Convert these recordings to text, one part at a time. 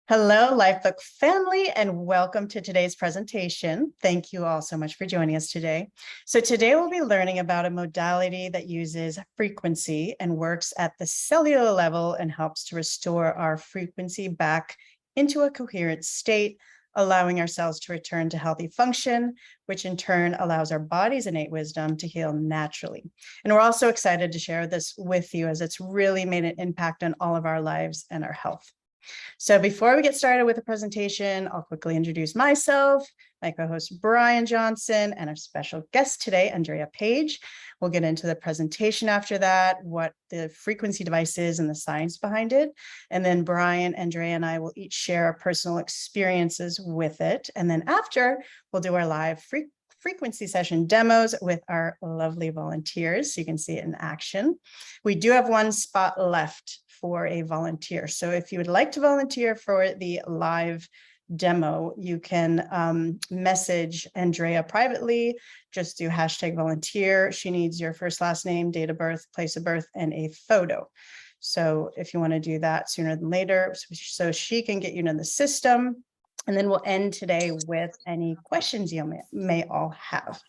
Hello, Lifebook family, and welcome to today's presentation. Thank you all so much for joining us today. So today we'll be learning about a modality that uses frequency and works at the cellular level and helps to restore our frequency back into a coherent state, allowing ourselves to return to healthy function, which in turn allows our body's innate wisdom to heal naturally. And we're also excited to share this with you as it's really made an impact on all of our lives and our health. So before we get started with the presentation, I'll quickly introduce myself, my co-host Brian Johnson, and our special guest today, Andrea Page. We'll get into the presentation after that, what the frequency device is and the science behind it. And then Brian, Andrea, and I will each share our personal experiences with it. And then after, we'll do our live frequency session demos with our lovely volunteers, so you can see it in action. We do have one spot left for a volunteer. So if you would like to volunteer for the live demo, you can message Andrea privately. Just do #volunteer. She needs your first, last name, date of birth, place of birth, and a photo. So if you want to do that sooner than later, so she can get you into the system. And then we'll end today with any questions you may all have.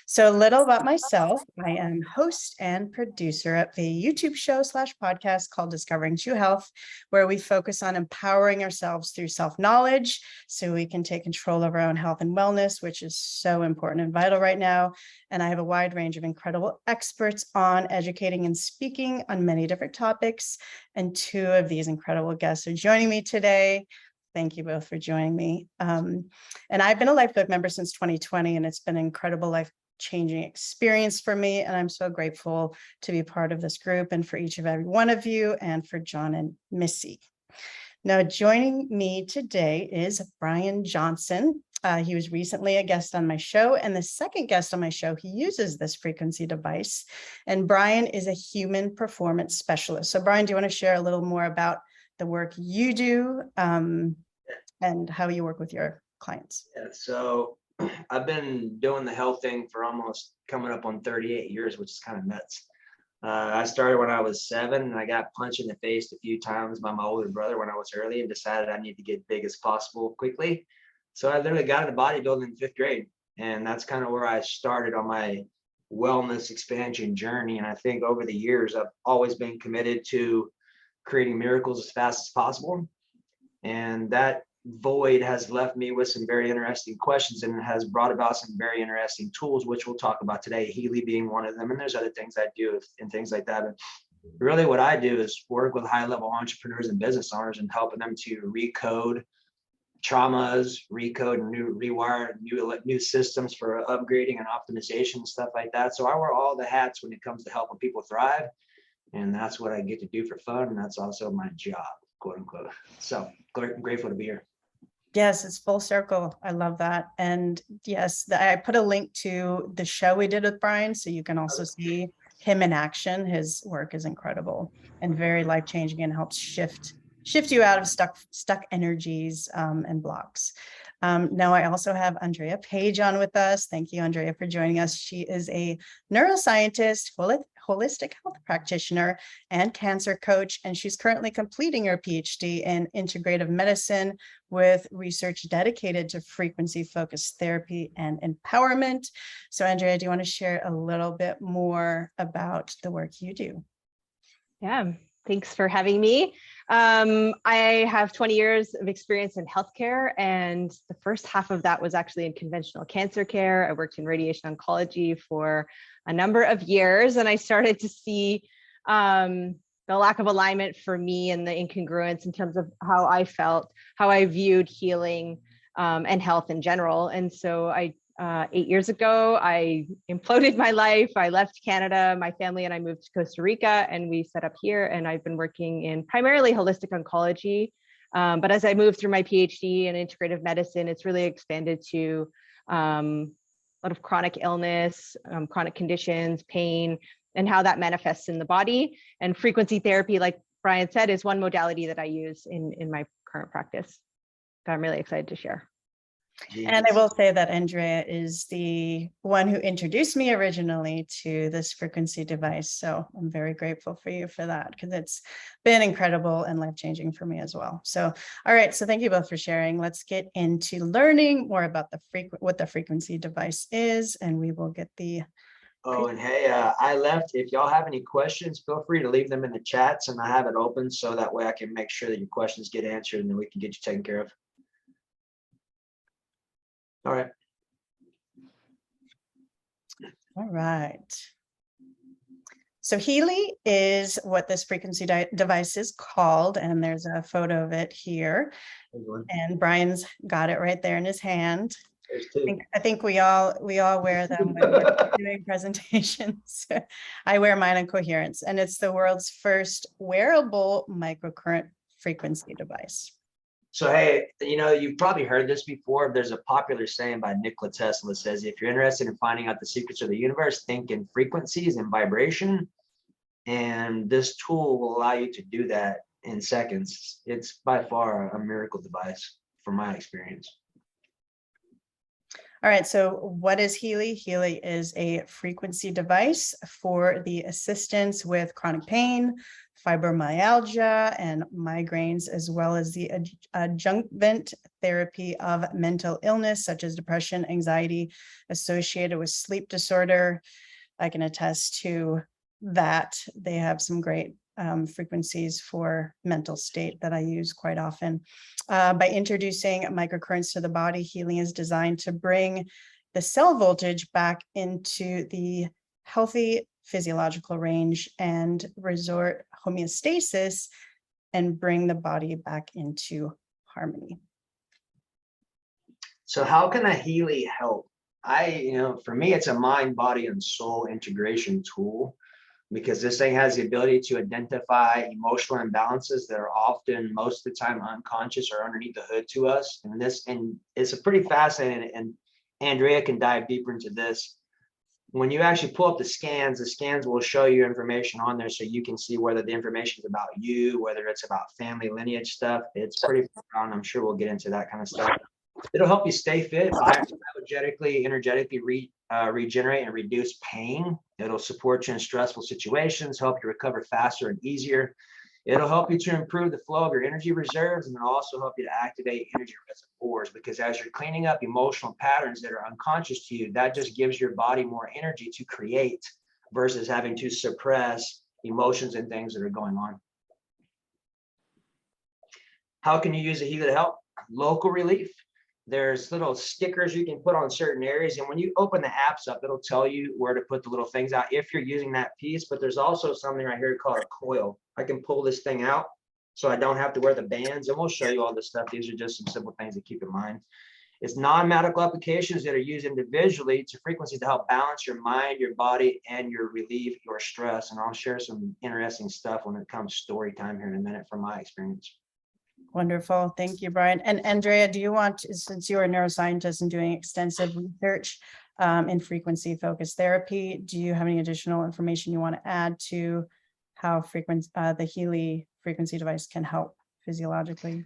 So a little about myself. I am host and producer of a YouTube show / podcast called Discovering True Health, where we focus on empowering ourselves through self-knowledge so we can take control of our own health and wellness, which is so important and vital right now. And I have a wide range of incredible experts on educating and speaking on many different topics. And two of these incredible guests are joining me today. Thank you both for joining me. And I've been a Lifebook member since 2020, and it's been an incredible life-changing experience for me. And I'm so grateful to be part of this group and for each of every one of you and for John and Missy. Now, joining me today is Brian Johnson. He was recently a guest on my show, and the second guest on my show, he uses this frequency device. And Brian is a human performance specialist. So Brian, do you want to share a little more about the work you do and how you work with your clients? Yeah, so I've been doing the health thing for almost coming up on 38 years, which is kind of nuts. I started when I was 7, and I got punched in the face a few times by my older brother when I was early and decided I need to get big as possible quickly. So I literally got into bodybuilding in 5th grade, and that's kind of where I started on my wellness expansion journey. And I think over the years, I've always been committed to creating miracles as fast as possible. And that void has left me with some very interesting questions and has brought about some very interesting tools, which we'll talk about today, Healy being one of them. And there's other things I do and things like that. But really what I do is work with high-level entrepreneurs and business owners and helping them to recode traumas, recode and rewire new systems for upgrading and optimization and stuff like that. So I wear all the hats when it comes to helping people thrive. And that's what I get to do for fun. And that's also my job, quote unquote. So I'm grateful to be here. Yes, it's full circle. I love that. And yes, I put a link to the show we did with Brian, so you can also see him in action. His work is incredible and very life-changing and helps shift you out of stuck energies and blocks. Now I also have Andrea Page on with us. Thank you, Andrea, for joining us. She is a neuroscientist, holistic health practitioner, and cancer coach, and she's currently completing her PhD in integrative medicine with research dedicated to frequency-focused therapy and empowerment. So Andrea, do you want to share a little bit more about the work you do? Yeah, thanks for having me. I have 20 years of experience in healthcare, and the first half of that was actually in conventional cancer care. I worked in radiation oncology for a number of years, and I started to see the lack of alignment for me and the incongruence in terms of how I felt, how I viewed healing and health in general. And so 8 years ago, I imploded my life. I left Canada, my family and I moved to Costa Rica, and we set up here. And I've been working in primarily holistic oncology. But as I moved through my PhD in integrative medicine, it's really expanded to a lot of chronic illness, chronic conditions, pain, and how that manifests in the body. And frequency therapy, like Brian said, is one modality that I use in my current practice that I'm really excited to share. And I Genius. will say that Andrea is the one who introduced me originally to this frequency device. So I'm very grateful for you for that, because it's been incredible and life-changing for me as well. So, all right. So thank you both for sharing. Let's get into learning more about what the frequency device is, and we will get the Oh, and hey, I left. If y'all have any questions, feel free to leave them in the chats, and I have it open so that way I can make sure that your questions get answered and then we can get you taken care of. All right. All right. So Healy is what this frequency device is called, and there's a photo of it here. And Brian's got it right there in his hand. I think we all wear them when we're doing presentations. I wear mine on Coherence, and it's the world's first wearable microcurrent frequency device. So, hey, you've probably heard this before. There's a popular saying by Nikola Tesla that says, if you're interested in finding out the secrets of the universe, think in frequencies and vibration. And this tool will allow you to do that in seconds. It's by far a miracle device from my experience. All right, so what is Healy? Healy is a frequency device for the assistance with chronic pain, fibromyalgia, and migraines, as well as the adjuvant therapy of mental illness, such as depression, anxiety associated with sleep disorder. I can attest to that. They have some great frequencies for mental state that I use quite often. By introducing microcurrents to the body, Healing is designed to bring the cell voltage back into the healthy physiological range and resort homeostasis and bring the body back into harmony. So how can a Healy help? For me, it's a mind, body, and soul integration tool, because this thing has the ability to identify emotional imbalances that are often, most of the time, unconscious or underneath the hood to us. And it's a pretty fascinating, and Andrea can dive deeper into this. When you actually pull up the scans will show you information on there, so you can see whether the information is about you, whether it's about family lineage stuff. It's pretty profound. I'm sure we'll get into that kind of stuff. It'll help you stay fit, bioenergetically, energetically regenerate and reduce pain. It'll support you in stressful situations, help you recover faster and easier. It'll help you to improve the flow of your energy reserves, and it'll also help you to activate energy reservoirs, because as you're cleaning up emotional patterns that are unconscious to you, that just gives your body more energy to create versus having to suppress emotions and things that are going on. How can you use a Healy to help? Local relief. There's little stickers you can put on certain areas, and when you open the apps up, it'll tell you where to put the little things out if you're using that piece. But there's also something right here called a coil. I can pull this thing out so I don't have to wear the bands, and we'll show you all this stuff. These are just some simple things to keep in mind. It's non-medical applications that are used individually to frequencies to help balance your mind, your body, and relieve your stress. And I'll share some interesting stuff when it comes story time here in a minute from my experience. Wonderful. Thank you, Brian. And Andrea, do you want, since you're a neuroscientist and doing extensive research in frequency focused therapy, do you have any additional information you want to add to how the Healy frequency device can help physiologically?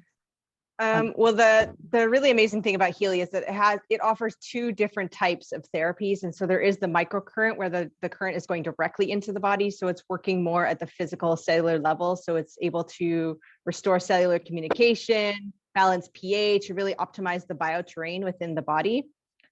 Well, the really amazing thing about Healy is that it offers two different types of therapies. And so there is the microcurrent, where the current is going directly into the body. So it's working more at the physical cellular level. So it's able to restore cellular communication, balance pH, really optimize the bioterrain within the body.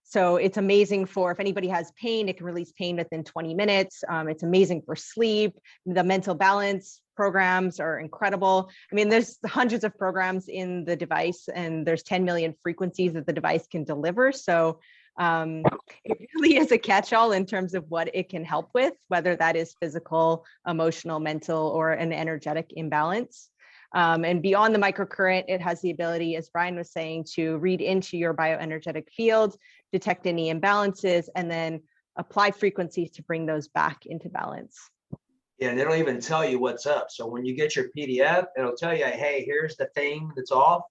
So it's amazing for, if anybody has pain, it can release pain within 20 minutes. It's amazing for sleep. The mental balance programs are incredible. I mean, there's hundreds of programs in the device, and there's 10 million frequencies that the device can deliver. So it really is a catch-all in terms of what it can help with, whether that is physical, emotional, mental, or an energetic imbalance. And beyond the microcurrent, it has the ability, as Brian was saying, to read into your bioenergetic field, detect any imbalances, and then apply frequencies to bring those back into balance. Yeah, and it'll even tell you what's up. So when you get your PDF, it'll tell you, hey, here's the thing that's off.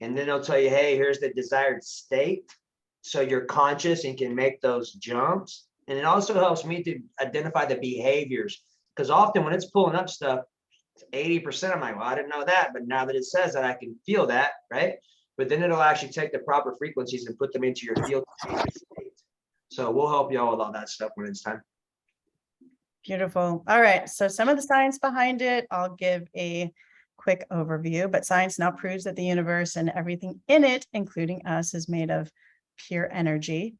And then it'll tell you, hey, here's the desired state. So you're conscious and can make those jumps. And it also helps me to identify the behaviors, because often when it's pulling up stuff, 80%, I'm like, well, I didn't know that. But now that it says that, I can feel that, right? but then it'll actually take the proper frequencies and put them into your field to change its state. So we'll help you all with all that stuff when it's time. Beautiful. All right. So some of the science behind it, I'll give a quick overview, but science now proves that the universe and everything in it, including us, is made of pure energy.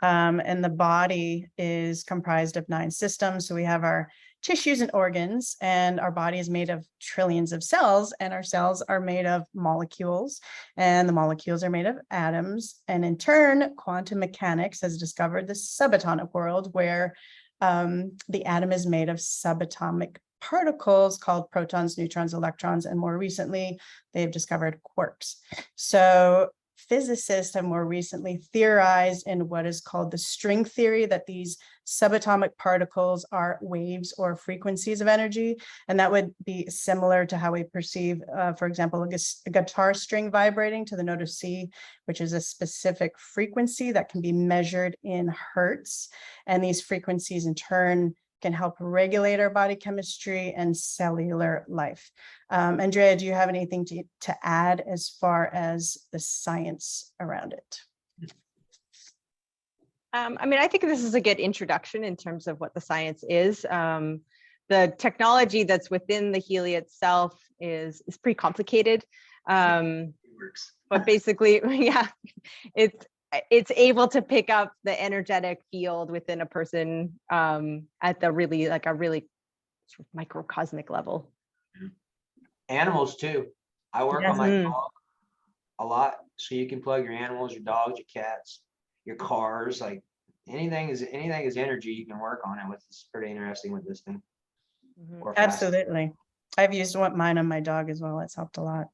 And the body is comprised of 9 systems. So we have our tissues and organs, and our body is made of trillions of cells, and our cells are made of molecules, and the molecules are made of atoms. And in turn, quantum mechanics has discovered the subatomic world, where the atom is made of subatomic particles called protons, neutrons, electrons, and more recently, they've discovered quarks. So physicists have more recently theorized in what is called the string theory that these subatomic particles are waves or frequencies of energy. And that would be similar to how we perceive, for example, a guitar string vibrating to the note of C, which is a specific frequency that can be measured in hertz. And these frequencies in turn can help regulate our body chemistry and cellular life. Andrea, do you have anything to add as far as the science around it? I mean, I think this is a good introduction in terms of what the science is. The technology that's within the Healy itself is pretty complicated. But basically, yeah, it's able to pick up the energetic field within a person at the really sort of microcosmic level. Animals too. I work on my dog a lot, so you can plug your animals, your dogs, your cats, your cars, like anything is energy. You can work on it with. It's pretty interesting with this thing. Absolutely. I've used mine on my dog as well. It's helped a lot.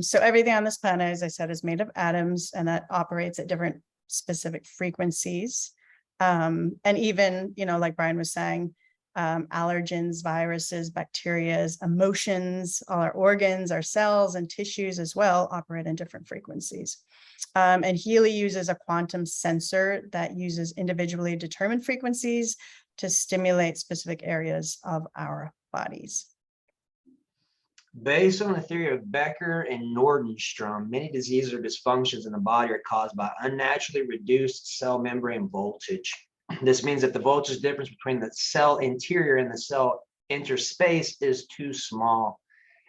So everything on this planet, as I said, is made of atoms, and that operates at different specific frequencies. And even, like Brian was saying, allergens, viruses, bacteria, emotions, all our organs, our cells and tissues as well operate in different frequencies. And Healy uses a quantum sensor that uses individually determined frequencies to stimulate specific areas of our bodies. Based on the theory of Becker and Nordenstrom, many diseases or dysfunctions in the body are caused by unnaturally reduced cell membrane voltage. This means that the voltage difference between the cell interior and the cell interspace is too small.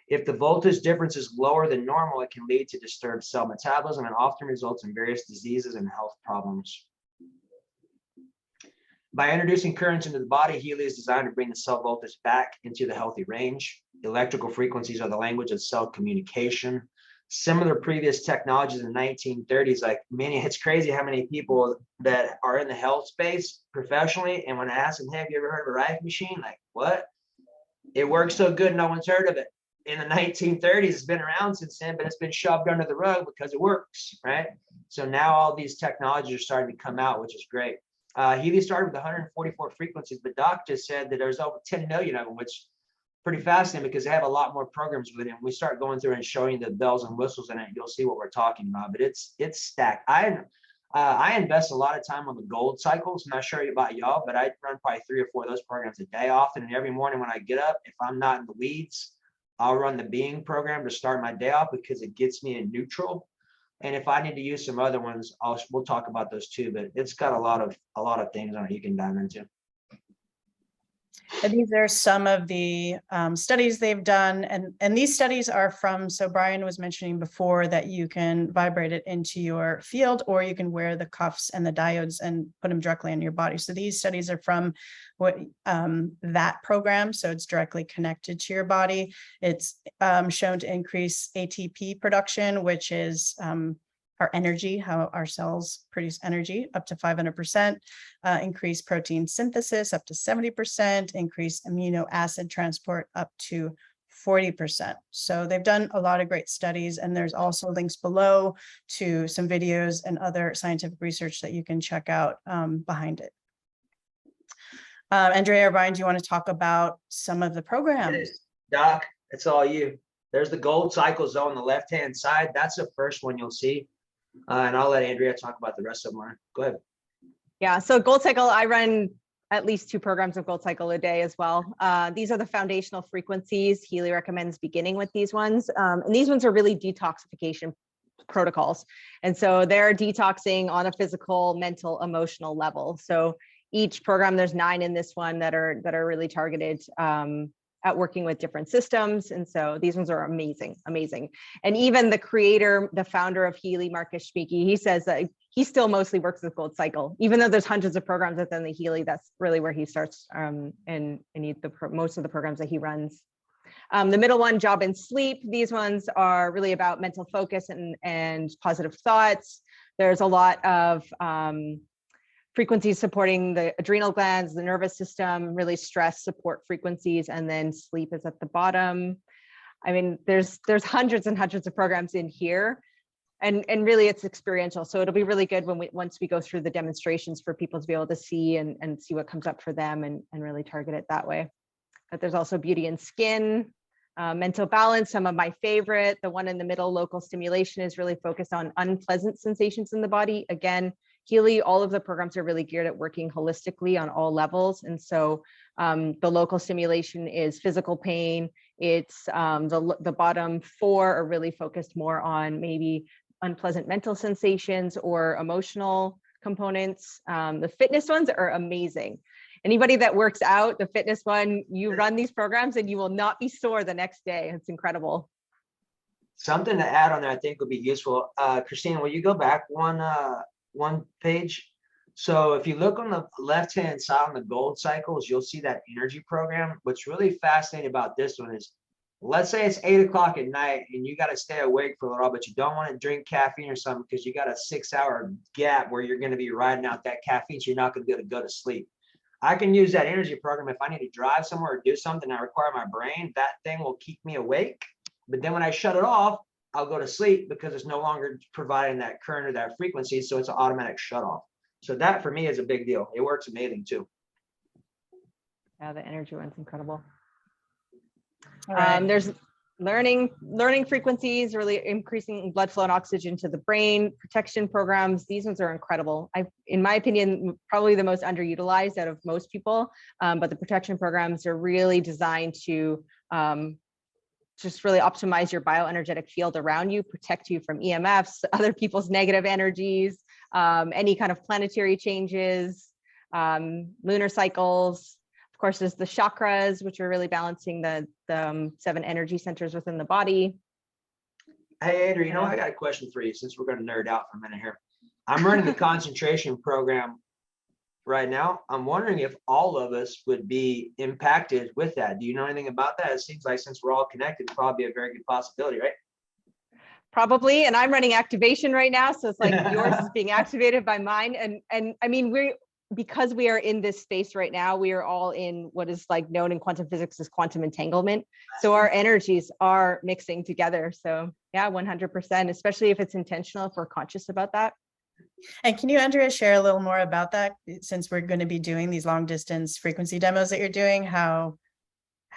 If the voltage difference is lower than normal, it can lead to disturbed cell metabolism and often results in various diseases and health problems. By introducing currents into the body, Healy is designed to bring the cell voltage back into the healthy range. Electrical frequencies are the language of cell communication. Similar previous technologies in the 1930s, it's crazy how many people that are in the health space professionally, and when I ask them, hey, have you ever heard of a Rife machine? Like, what? It works so good, no one's heard of it. In the 1930s, it's been around since then, but it's been shoved under the rug because it works, right? So now all these technologies are starting to come out, which is great. Healy started with 144 frequencies, but Doc just said that there's over 10 million of them, which is pretty fascinating because they have a lot more programs with it. And we start going through and showing you the bells and whistles in it, you'll see what we're talking about. But it's stacked. I invest a lot of time on the gold cycles. I'm not sure about y'all, but I run probably 3 or 4 of those programs a day often. And every morning when I get up, if I'm not in the weeds, I'll run the being program to start my day off because it gets me in neutral. And if I need to use some other ones, we'll talk about those too. But it's got a lot of things on it you can dive into. And these are some of the studies they've done, and these studies are from. So Brian was mentioning before that you can vibrate it into your field, or you can wear the cuffs and the diodes and put them directly on your body. So these studies are from that program, so it's directly connected to your body. It's shown to increase ATP production, which is our energy, how our cells produce energy, up to 500%, increase protein synthesis up to 70%, increase amino acid transport up to 40%. So they've done a lot of great studies, and there's also links below to some videos and other scientific research that you can check out behind it. Andrea or Brian, do you want to talk about some of the programs? Doc, it's all you. There's the gold cycles on the left-hand side. That's the first one you'll see. And I'll let Andrea talk about the rest of them. Go ahead. Yeah, so Gold Cycle, I run at least 2 programs of Gold Cycle a day as well. These are the foundational frequencies. Healy recommends beginning with these ones. And these ones are really detoxification protocols. And so they're detoxing on a physical, mental, emotional level. So each program, there's 9 in this one that are really targeted at working with different systems. And so these ones are amazing, amazing. And even the creator, the founder of Healy, Marcus Schmieke, he says that he still mostly works with Gold Cycle, even though there's hundreds of programs within the Healy. That's really where he starts, and most of the programs that he runs. The middle one, job and sleep. These ones are really about mental focus and positive thoughts. There's a lot of frequencies supporting the adrenal glands, the nervous system, really stress support frequencies, and then sleep is at the bottom. I mean, there's hundreds and hundreds of programs in here, and really it's experiential. So it'll be really good when once we go through the demonstrations for people to be able to see and see what comes up for them and really target it that way. But there's also beauty and skin, mental balance, some of my favorite. The one in the middle, local stimulation, is really focused on unpleasant sensations in the body. Again, Healy, all of the programs are really geared at working holistically on all levels. And so the local stimulation is physical pain. It's the bottom 4 are really focused more on maybe unpleasant mental sensations or emotional components. The fitness ones are amazing. Anybody that works out, the fitness one, you run these programs and you will not be sore the next day. It's incredible. Something to add on there I think would be useful. Christina, will you go back one page? So if you look on the left-hand side on the Gold Cycles, you'll see that energy program. What's really fascinating about this one is, let's say it's 8 o'clock at night and you got to stay awake for a little while, but you don't want to drink caffeine or something because you got a 6-hour gap where you're going to be riding out that caffeine, so you're not going to be able to go to sleep. I can use that energy program if I need to drive somewhere or do something I require my brain. That thing will keep me awake. But then when I shut it off, I'll go to sleep because it's no longer providing that current or that frequency. So it's an automatic shut off. So that for me is a big deal. It works amazing too. Yeah, the energy one's incredible. Right. There's learning frequencies, really increasing blood flow and oxygen to the brain, protection programs. These ones are incredible. In my opinion, probably the most underutilized out of most people, but the protection programs are really designed to just really optimize your bioenergetic field around you, protect you from EMFs, other people's negative energies, any kind of planetary changes, lunar cycles. Of course, there's the chakras, which are really balancing the 7 energy centers within the body. Hey, Andrew, I got a question for you since we're going to nerd out for a minute here. I'm running the concentration program right now. I'm wondering if all of us would be impacted with that. Do you know anything about that? It seems like since we're all connected, it's probably a very good possibility, right? Probably. And I'm running activation right now. So it's like yours is being activated by mine. And I mean, because we are in this space right now, we are all in what is like known in quantum physics as quantum entanglement. So our energies are mixing together. So yeah, 100%, especially if it's intentional, if we're conscious about that. And can you, Andrea, share a little more about that, since we're going to be doing these long distance frequency demos that you're doing, how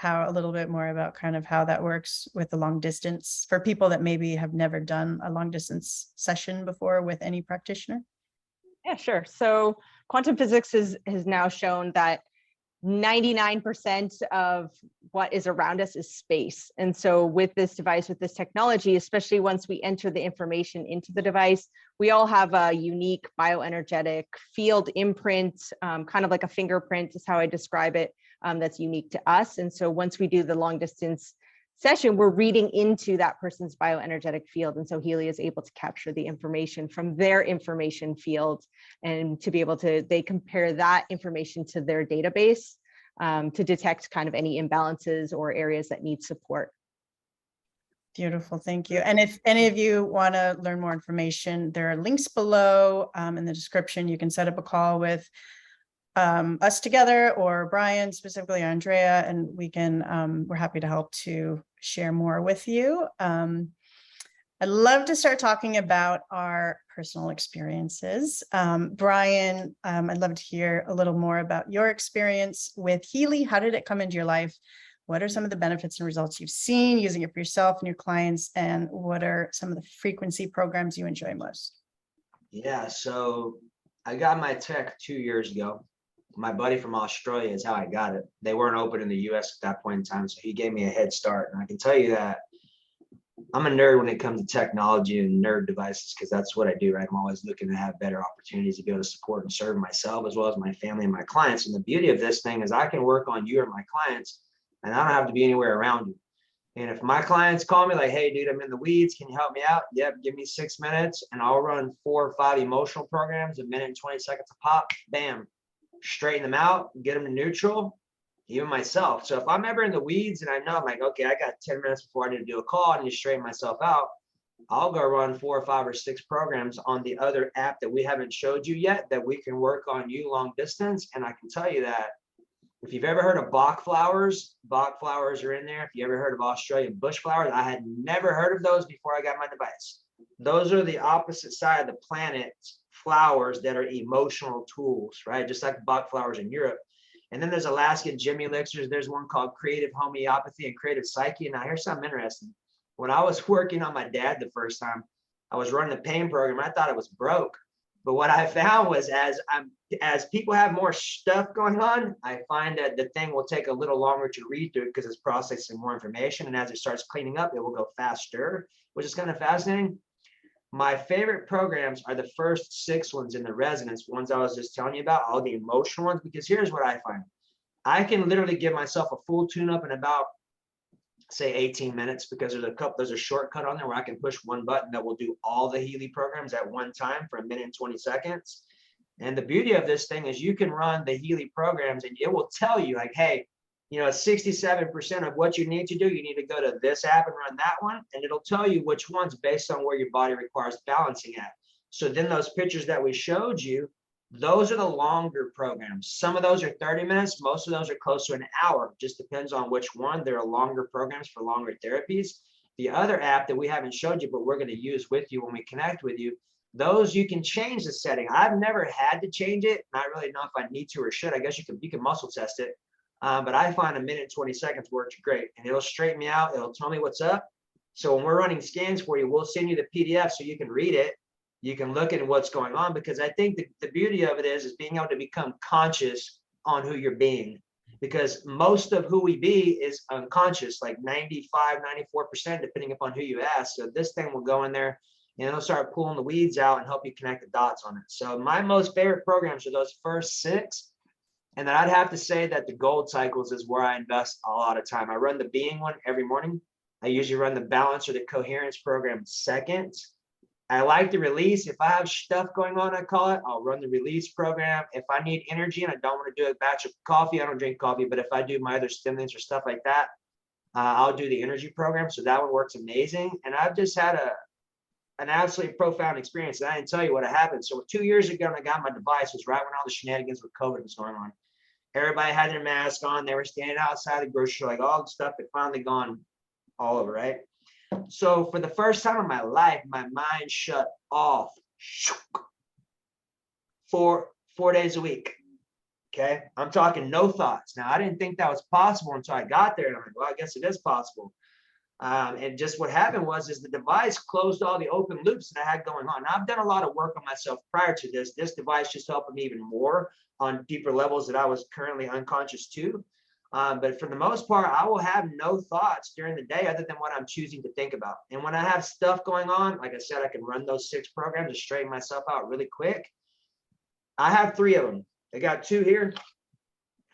a little bit more about kind of how that works with the long distance for people that maybe have never done a long distance session before with any practitioner? Yeah, sure. So quantum physics has now shown that 99% of what is around us is space. And so with this device, with this technology, especially once we enter the information into the device, we all have a unique bioenergetic field imprint, kind of like a fingerprint is how I describe it, that's unique to us. And so once we do the long distance session, we're reading into that person's bioenergetic field. And so Healy is able to capture the information from their information field and to be able to, they compare that information to their database to detect kind of any imbalances or areas that need support. Beautiful, thank you. And if any of you want to learn more information, there are links below in the description. You can set up a call with us together or Brian, specifically Andrea, and we can, we're happy to help to share more with you. I'd love to start talking about our personal experiences. Brian, I'd love to hear a little more about your experience with Healy. How did it come into your life? What are some of the benefits and results you've seen using it for yourself and your clients? And what are some of the frequency programs you enjoy most? Yeah, so I got my tech 2 years ago. my buddy from Australia is how I got it. They weren't open in the US at that point in time, so he gave me a head start. And I can tell you that I'm a nerd when it comes to technology and nerd devices, because that's what I do, right? I'm always looking to have better opportunities to be able to support and serve myself as well as my family and my clients. And the beauty of this thing is I can work on you or my clients, and I don't have to be anywhere around you. And if my clients call me like, hey, dude, I'm in the weeds, can you help me out? Yep, give me 6 minutes and I'll run 4 or 5 emotional programs, 1 minute and 20 seconds a pop, bam, straighten them out, get them to neutral, even myself. So if I'm ever in the weeds and I know I'm like, okay, I got 10 minutes before I need to do a call, I need to straighten myself out, I'll go run 4 or 5 or 6 programs on the other app that we haven't showed you yet that we can work on you long distance. And I can tell you that if you've ever heard of Bach flowers are in there. If you ever heard of Australian bush flowers, I had never heard of those before I got my device. Those are the opposite side of the planet flowers that are emotional tools, right? Just like Bach flowers in Europe. And then there's Alaskan Jimmy elixirs. There's one called Creative Homeopathy and Creative Psyche. Now here's something interesting. When I was working on my dad the first time, I was running the pain program. I thought it was broke. But what I found was as people have more stuff going on, I find that the thing will take a little longer to read through because it's processing more information. And as it starts cleaning up, it will go faster, which is kind of fascinating. My favorite programs are the first 6 ones in the resonance, ones I was just telling you about, all the emotional ones, because here's what I find. I can literally give myself a full tune-up in about, say, 18 minutes, because there's a shortcut on there where I can push one button that will do all the Healy programs at one time for 1 minute and 20 seconds. And the beauty of this thing is you can run the Healy programs and it will tell you like, hey, 67% of what you need to do, you need to go to this app and run that one. And it'll tell you which ones based on where your body requires balancing at. So then those pictures that we showed you, those are the longer programs. Some of those are 30 minutes. Most of those are close to an hour. Just depends on which one. There are longer programs for longer therapies. The other app that we haven't showed you, but we're going to use with you when we connect with you, those you can change the setting. I've never had to change it. Not really know if I need to or should. I guess you can muscle test it. But I find 1 minute and 20 seconds works great. And it'll straighten me out. It'll tell me what's up. So when we're running scans for you, we'll send you the PDF so you can read it. You can look at what's going on, because I think the beauty of it is being able to become conscious on who you're being, because most of who we be is unconscious, like 95, 94%, depending upon who you ask. So this thing will go in there and it'll start pulling the weeds out and help you connect the dots on it. So my most favorite programs are those first 6. And then I'd have to say that the gold cycles is where I invest a lot of time. I run the being one every morning. I usually run the balance or the coherence program second. I like the release. If I have stuff going on, I call it, I'll run the release program. If I need energy and I don't want to do a batch of coffee, I don't drink coffee. But if I do my other stimulants or stuff like that, I'll do the energy program. So that one works amazing. And I've just had an absolutely profound experience. And I didn't tell you what happened. So 2 years ago, when I got my device, was right when all the shenanigans with COVID was going on. Everybody had their mask on. They were standing outside the grocery store, like all the stuff had finally gone all over, right? So for the first time in my life, my mind shut off for 4 days a week. Okay. I'm talking no thoughts. Now, I didn't think that was possible until I got there. And I'm like, well, I guess it is possible. And just what happened was the device closed all the open loops that I had going on. Now, I've done a lot of work on myself prior to this. This device just helped me even more on deeper levels that I was currently unconscious to. But for the most part, I will have no thoughts during the day other than what I'm choosing to think about. And when I have stuff going on, like I said, I can run those 6 programs to straighten myself out really quick. I have 3 of them. I got 2 here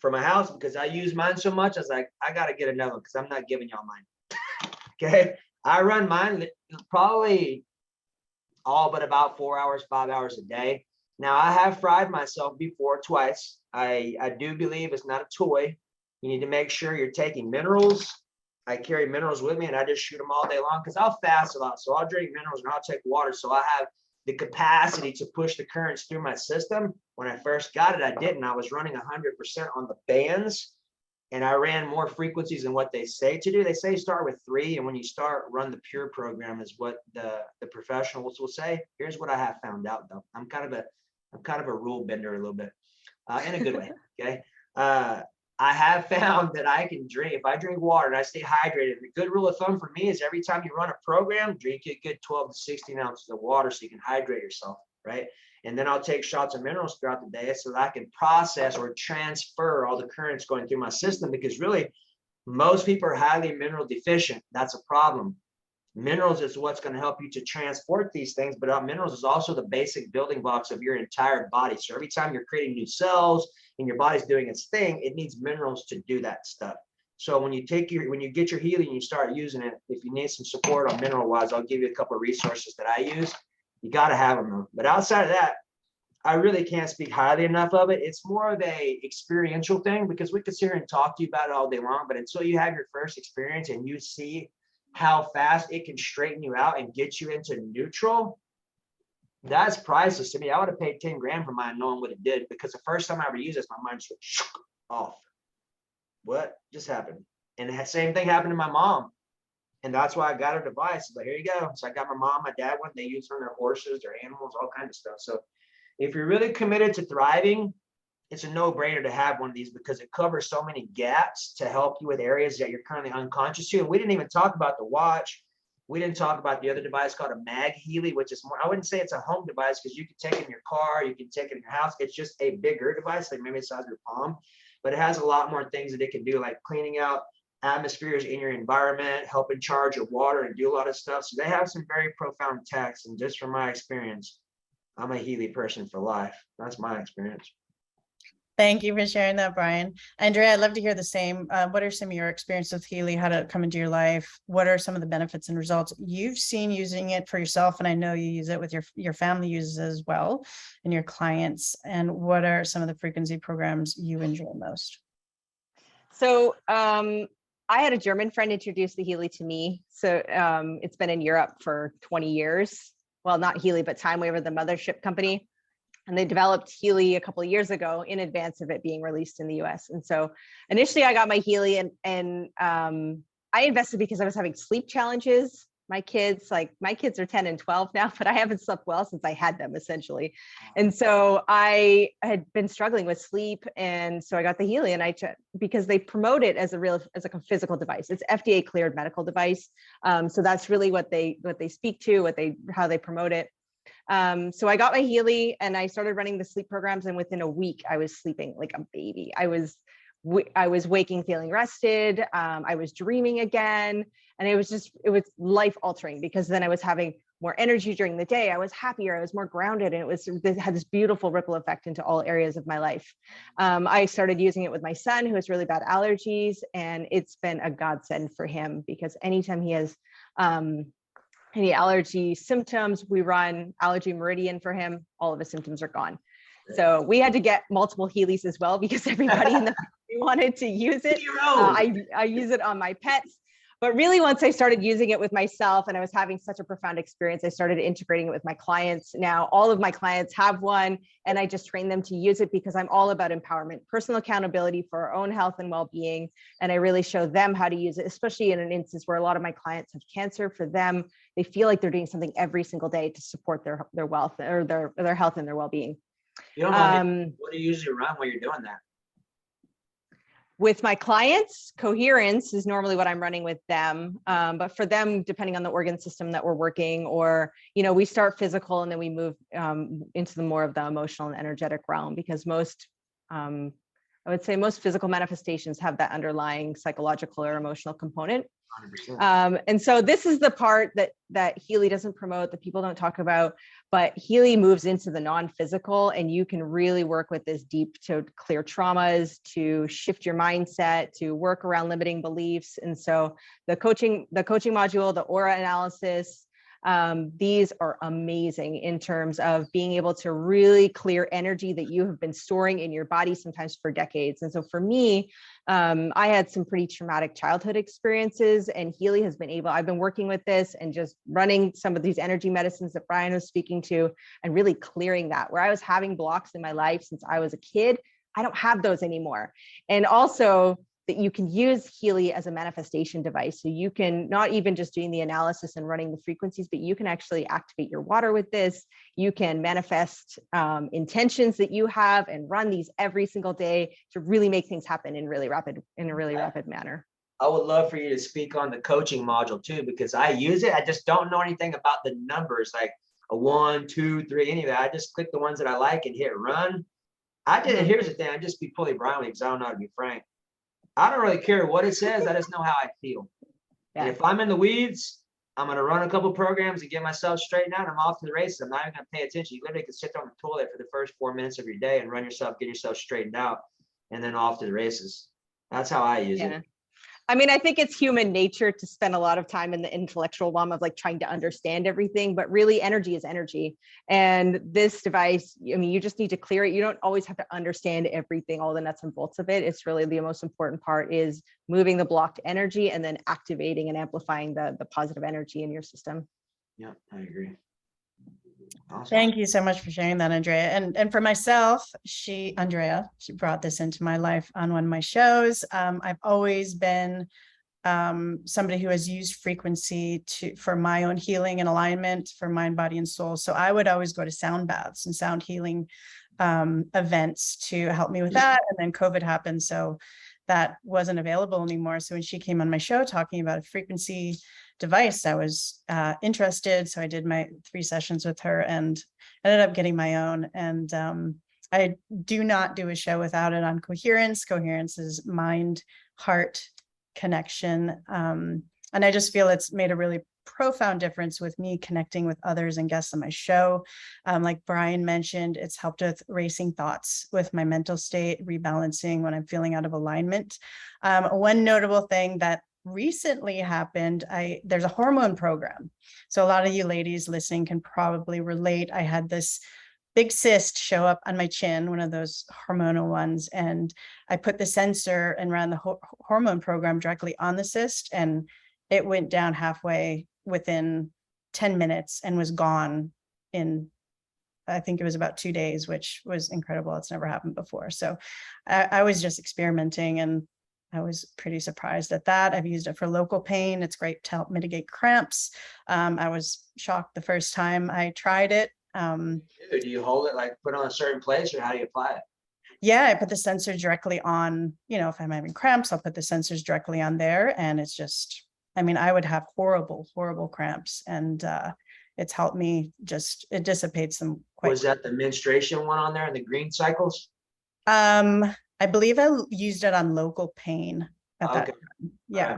for my house because I use mine so much. I was like, I got to get another one because I'm not giving y'all mine. Okay. I run mine probably all but about 4 hours, 5 hours a day. Now, I have fried myself before twice. I do believe it's not a toy. You need to make sure you're taking minerals. I carry minerals with me and I just shoot them all day long because I'll fast a lot. So I'll drink minerals and I'll take water. So I have the capacity to push the currents through my system. When I first got it, I didn't. I was running 100% on the bands and I ran more frequencies than what they say to do. They say start with 3. And when you start, run the pure program is what the professionals will say. Here's what I have found out though. I'm kind of a rule bender a little bit in a good way. Okay. I have found that I can drink, if I drink water and I stay hydrated, the good rule of thumb for me is every time you run a program, drink a good 12 to 16 ounces of water so you can hydrate yourself. right? And then I'll take shots of minerals throughout the day so that I can process or transfer all the currents going through my system, because really most people are highly mineral deficient. That's a problem. Minerals is what's going to help you to transport these things, but minerals is also the basic building blocks of your entire body. So every time you're creating new cells and your body's doing its thing, it needs minerals to do that stuff. So when you get your healing and you start using it, if you need some support on mineral wise, I'll give you a couple of resources that I use. You got to have them though. But outside of that, I really can't speak highly enough of it. It's more of a experiential thing, because we could sit here and talk to you about it all day long, but until you have your first experience and you see how fast it can straighten you out and get you into neutral, that's priceless to me. I would have paid 10 grand for mine knowing what it did, because the first time I ever used this, my mind just went off. What just happened? And the same thing happened to my mom. And that's why I got her device. But here you go. So I got my mom, my dad one. They use it on their horses, their animals, all kinds of stuff. So if you're really committed to thriving, it's a no-brainer to have one of these, because it covers so many gaps to help you with areas that you're currently unconscious to. And we didn't even talk about the watch. We didn't talk about the other device called a Mag Healy, which is more, I wouldn't say it's a home device, because you can take it in your car, you can take it in your house. It's just a bigger device, like maybe the size of your palm, but it has a lot more things that it can do, like cleaning out atmospheres in your environment, helping charge your water, and do a lot of stuff. So they have some very profound techs. And just from my experience, I'm a Healy person for life. That's my experience. Thank you for sharing that, Brian. Andrea, I'd love to hear the same. What are some of your experiences with Healy? How did it come into your life? What are some of the benefits and results you've seen using it for yourself? And I know you use it with your family uses as well, and your clients. And what are some of the frequency programs you enjoy most? So I had a German friend introduce the Healy to me. So it's been in Europe for 20 years. Well, not Healy, but Time Waver, the mothership company. And they developed Healy a couple of years ago in advance of it being released in the US. And so initially I got my Healy and I invested because I was having sleep challenges. My kids are 10 and 12 now, but I haven't slept well since I had them, essentially. And so I had been struggling with sleep. And so I got the Healy, and because they promote it as a physical device. It's FDA cleared medical device. So that's really what they speak to, how they promote it. So I got my Healy and I started running the sleep programs, and within a week I was sleeping like a baby. I was waking feeling rested. I was dreaming again, and it was life altering, because then I was having more energy during the day. I was happier. I was more grounded, and it had this beautiful ripple effect into all areas of my life. I started using it with my son, who has really bad allergies, and it's been a godsend for him, because anytime he has any allergy symptoms, we run Allergy Meridian for him. All of his symptoms are gone. So we had to get multiple Healys as well, because everybody in the family wanted to use it. I use it on my pets, but really once I started using it with myself and I was having such a profound experience, I started integrating it with my clients. Now all of my clients have one, and I just train them to use it, because I'm all about empowerment, personal accountability for our own health and well-being. And I really show them how to use it, especially in an instance where a lot of my clients have cancer. For them, they feel like they're doing something every single day to support their wealth or their health and their well-being. You don't know what do you usually run while you're doing that? With my clients, coherence is normally what I'm running with them. But for them, depending on the organ system that we're working, or, we start physical and then we move into the more of the emotional and energetic realm, because I would say most physical manifestations have that underlying psychological or emotional component. 100%. And so this is the part that Healy doesn't promote, that people don't talk about, but Healy moves into the non-physical, and you can really work with this deep to clear traumas, to shift your mindset, to work around limiting beliefs. And so the coaching module, the aura analysis, these are amazing in terms of being able to really clear energy that you have been storing in your body, sometimes for decades. And so for me, I had some pretty traumatic childhood experiences, and Healy has been I've been working with this and just running some of these energy medicines that Brian was speaking to, and really clearing that, where I was having blocks in my life since I was a kid. I don't have those anymore. And also that you can use Healy as a manifestation device. So you can not even just doing the analysis and running the frequencies, but you can actually activate your water with this. You can manifest intentions that you have and run these every single day to really make things happen in a really rapid manner. I would love for you to speak on the coaching module too, because I use it. I just don't know anything about the numbers. Like, a 1, 2, 3, any of that. I just click the ones that I like and hit run. Here's the thing, I just be fully blind because I don't know how to be frank. I don't really care what it says. I just know how I feel. And if I'm in the weeds, I'm going to run a couple programs and get myself straightened out. I'm off to the races. I'm not even going to pay attention. You literally can sit on the toilet for the first 4 minutes of your day and run yourself, get yourself straightened out, and then off to the races. That's how I use it. I mean, I think it's human nature to spend a lot of time in the intellectual realm of like trying to understand everything, but really energy is energy. And this device, I mean, you just need to clear it. You don't always have to understand everything, all the nuts and bolts of it. It's really the most important part is moving the blocked energy and then activating and amplifying the positive energy in your system. Yeah, I agree. Awesome. Thank you so much for sharing that, Andrea. And for myself, Andrea, she brought this into my life on one of my shows. I've always been somebody who has used frequency for my own healing and alignment for mind, body, and soul. So I would always go to sound baths and sound healing events to help me with that. And then COVID happened, so that wasn't available anymore. So when she came on my show talking about a frequency device, I was interested. So I did my 3 sessions with her and ended up getting my own. And I do not do a show without it on coherence. Coherence is mind, heart connection. And I just feel it's made a really profound difference with me connecting with others and guests on my show. Like Brian mentioned, it's helped with racing thoughts with my mental state, rebalancing when I'm feeling out of alignment. One notable thing that recently happened, there's a hormone program. So a lot of you ladies listening can probably relate. I had this big cyst show up on my chin, one of those hormonal ones. And I put the sensor and ran the hormone program directly on the cyst, and it went down halfway within 10 minutes and was gone in, I think it was about 2 days, which was incredible. It's never happened before. So I was just experimenting, and I was pretty surprised at that. I've used it for local pain. It's great to help mitigate cramps. I was shocked the first time I tried it. Do you hold it, like put on a certain place, or how do you apply it? Yeah, I put the sensor directly on, if I'm having cramps, I'll put the sensors directly on there. And it's just, I mean, I would have horrible, horrible cramps, and it's helped me it dissipates them quite. Was that the menstruation one on there and the green cycles? I believe I used it on local pain at that time. Yeah,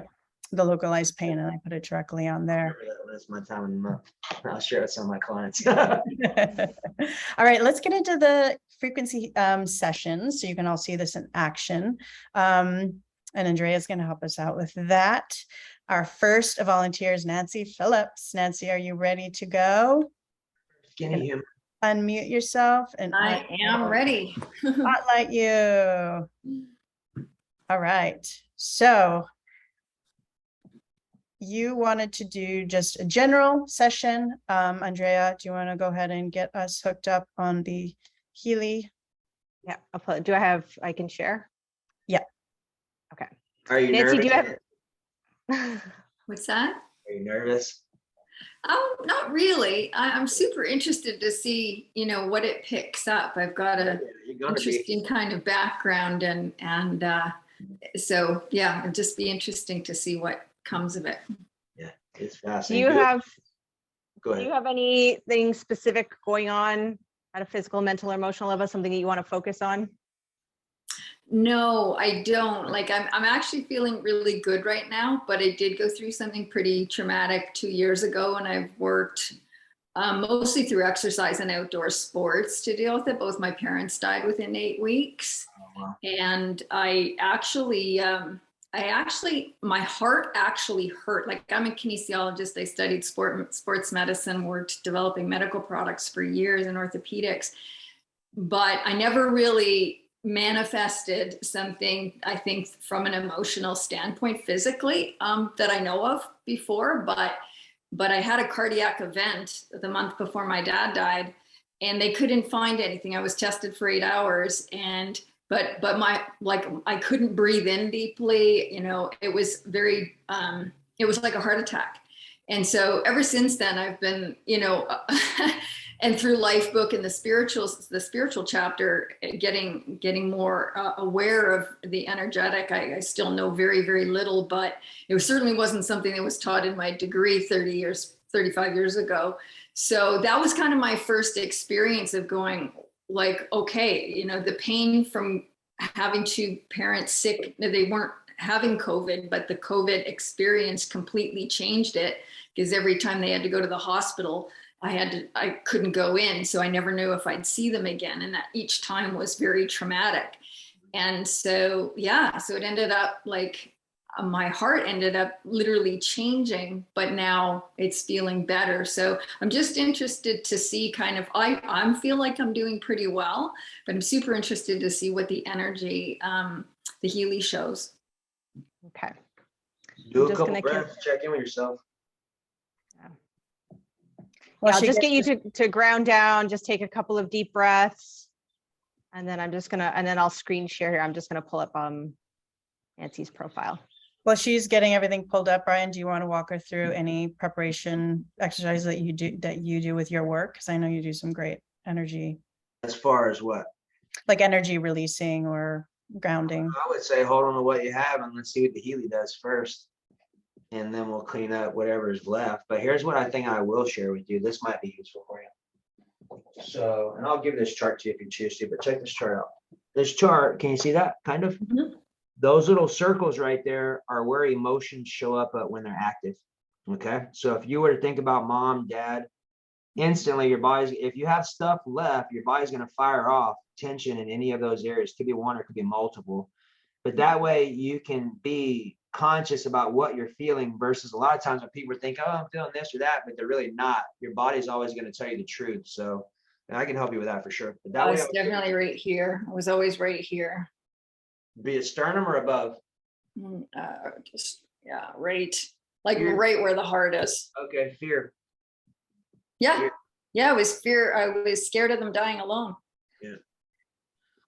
the localized pain, and I put it directly on there. That's my time of the month. I'll share it with some of my clients. All right, let's get into the frequency sessions so you can all see this in action. And Andrea is going to help us out with that. Our first volunteer is Nancy Phillips. Nancy, are you ready to go? Skinny human. Unmute yourself and I am ready. Spotlight you. All right. So you wanted to do just a general session. Andrea, do you want to go ahead and get us hooked up on the Healy? Yeah, I can share? Yeah. Okay. Are you Nancy, nervous? do you have? What's that? Are you nervous? Oh, not really. I'm super interested to see, what it picks up. I've got a interesting kind of background, and so yeah, it'd just be interesting to see what comes of it. Yeah, it's fascinating. Do you have anything specific going on at a physical, mental, or emotional level? Something that you want to focus on? No, I don't. Like I'm actually feeling really good right now, but I did go through something pretty traumatic 2 years ago, and I've worked mostly through exercise and outdoor sports to deal with it. Both my parents died within 8 weeks. Oh, wow. And I actually, my heart actually hurt. Like I'm a kinesiologist. I studied sports medicine, worked developing medical products for years in orthopedics, but I never really manifested something, I think, from an emotional standpoint physically that I know of before. But I had a cardiac event the month before my dad died, and they couldn't find anything. I was tested for 8 hours, but I couldn't breathe in deeply. It was very, it was like a heart attack. And so ever since then, I've been, and through Life Book and the spiritual chapter, getting more aware of the energetic. I still know very, very little, but it certainly wasn't something that was taught in my degree 30 35 years ago. So that was kind of my first experience of going like, okay, you know, the pain from having two parents sick, they weren't having COVID, but the COVID experience completely changed it, because every time they had to go to the hospital, I couldn't go in. So I never knew if I'd see them again. And that each time was very traumatic. And so, yeah, so it ended up like my heart ended up literally changing, but now it's feeling better. So I'm just interested to see kind of, I feel like I'm doing pretty well, but I'm super interested to see what the energy, the Healy shows. Okay. Do a couple breaths, check in with yourself. Well, I'll she just get gets you to ground down, just take a couple of deep breaths. And then I'm just gonna, and then I'll screen share here. I'm just gonna pull up Nancy's profile. Well, she's getting everything pulled up. Brian, do you want to walk her through any preparation exercises that you do with your work? Because I know you do some great energy, As far as what? like energy releasing or grounding. I would say hold on to what you have and let's see what the Healy does first. And then we'll clean up whatever is left. But here's what I think I will share with you. This might be useful for you. So, and I'll give this chart to you if you choose to, but check this chart out. This chart, can you see that kind of? Mm-hmm. Those little circles right there are where emotions show up when they're active. Okay. So if you were to think about mom, dad, instantly your body's, if you have stuff left, your body's going to fire off tension in any of those areas. Could be one or could be multiple. But that way you can be conscious about what you're feeling versus a lot of times when people think, oh, I'm feeling this or that, but they're really not. Your body's always going to tell you the truth. So I can help you with that for sure. But that way It's definitely right here. I was always right here. Be it sternum or above? Just, yeah, right. Like right where the heart is. Okay, fear. Yeah. Fear. Yeah, it was fear. I was scared of them dying alone. Yeah.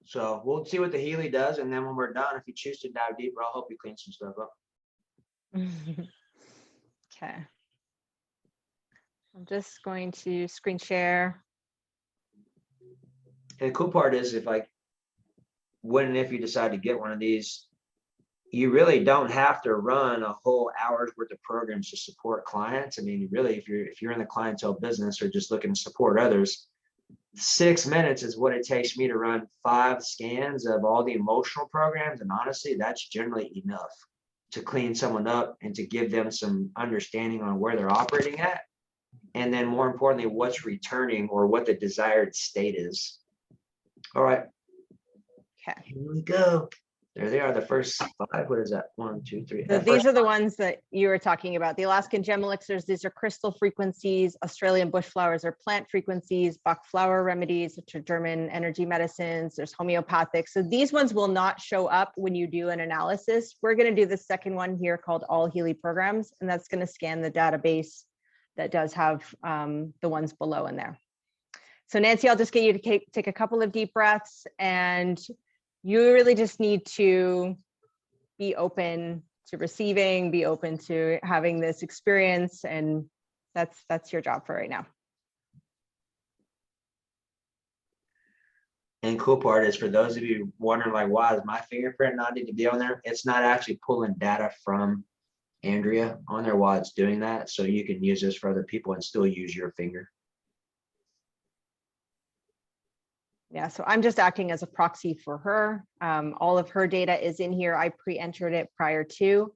So we'll see what the Healy does. And then when we're done, if you choose to dive deeper, I'll help you clean some stuff up. Okay. I'm just going to screen share. And the cool part is if like, when and if you decide to get one of these, you really don't have to run a whole hour's worth of programs to support clients. I mean, really, if you're in the clientele business or just looking to support others, 6 minutes is what it takes me to run 5 scans of all the emotional programs. And honestly, that's generally enough to clean someone up and to give them some understanding on where they're operating at. And then more importantly, what's returning or what the desired state is. All right. Okay. Here we go. There they are, the first 5. What is that? 1, 2, 3. So these are the ones that you were talking about. The Alaskan gem elixirs, these are crystal frequencies. Australian bush flowers are plant frequencies. Bach flower remedies, which are German energy medicines. There's homeopathic. So these ones will not show up when you do an analysis. We're going to do the second one here called All Healy Programs, and that's going to scan the database that does have the ones below in there. So Nancy, I'll just get you to take a couple of deep breaths, and you really just need to be open to receiving, be open to having this experience, and that's your job for right now. And cool part is, for those of you wondering like, why is my fingerprint not need to be on there? It's not actually pulling data from Andrea on there while it's doing that. So you can use this for other people and still use your finger. Yeah, so I'm just acting as a proxy for her. All of her data is in here. I pre-entered it prior to.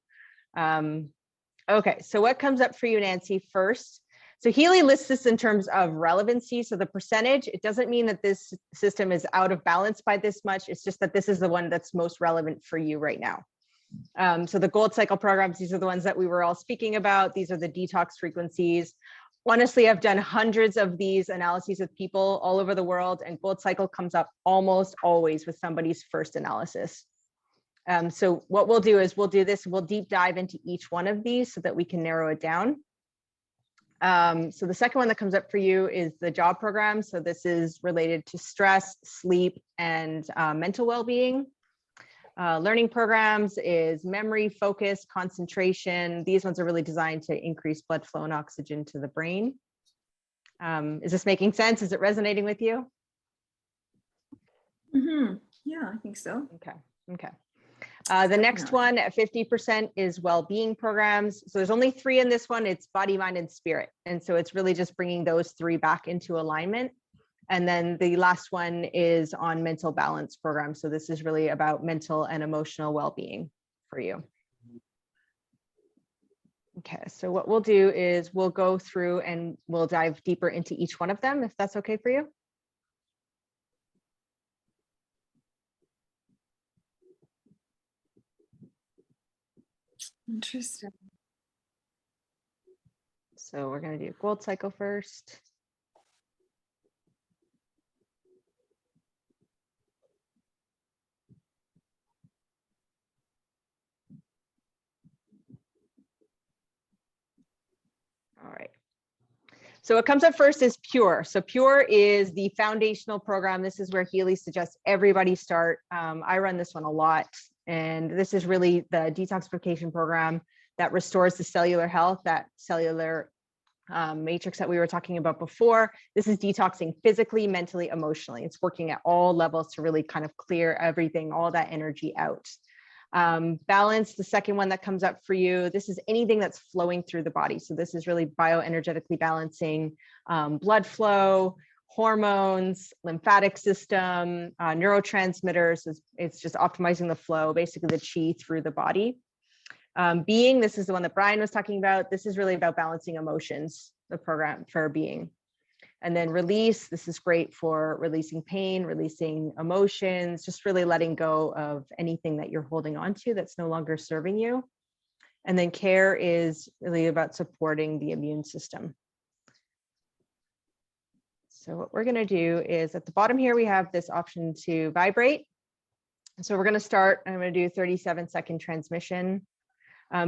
Okay, so what comes up for you, Nancy, first? So Healy lists this in terms of relevancy. So the percentage, it doesn't mean that this system is out of balance by this much. It's just that this is the one that's most relevant for you right now. So the gold cycle programs, these are the ones that we were all speaking about. These are the detox frequencies. Honestly, I've done hundreds of these analyses with people all over the world, and gold cycle comes up almost always with somebody's first analysis. So what we'll do is we'll deep dive into each one of these so that we can narrow it down. So the second one that comes up for you is the job program. So this is related to stress, sleep, and mental well-being. Learning programs is memory, focus, concentration. These ones are really designed to increase blood flow and oxygen to the brain. Is this making sense? Is it resonating with you? Mm-hmm. Yeah, I think so. Okay. The next one at 50% is well-being programs. So there's only 3 in this one. It's body, mind, and spirit. And so it's really just bringing those 3 back into alignment. And then the last one is on mental balance program. So this is really about mental and emotional well-being for you. Okay, so what we'll do is we'll go through and we'll dive deeper into each one of them, if that's okay for you. Interesting. So we're going to do gold cycle first. All right. So what comes up first is Pure. So Pure is the foundational program. This is where Healy suggests everybody start. I run this one a lot. And this is really the detoxification program that restores the cellular health, that cellular matrix that we were talking about before. This is detoxing physically, mentally, emotionally. It's working at all levels to really kind of clear everything, all that energy out. Balance, the second one that comes up for you, this is anything that's flowing through the body. So this is really bioenergetically balancing blood flow, hormones, lymphatic system, neurotransmitters. It's just optimizing the flow, basically the chi through the body. Being, this is the one that Brian was talking about. This is really about balancing emotions, the program for being. And then release, this is great for releasing pain, releasing emotions, just really letting go of anything that you're holding on to that's no longer serving you. And then care is really about supporting the immune system. So what we're going to do is at the bottom here, we have this option to vibrate. So we're going to start, I'm going to do 37-second transmission.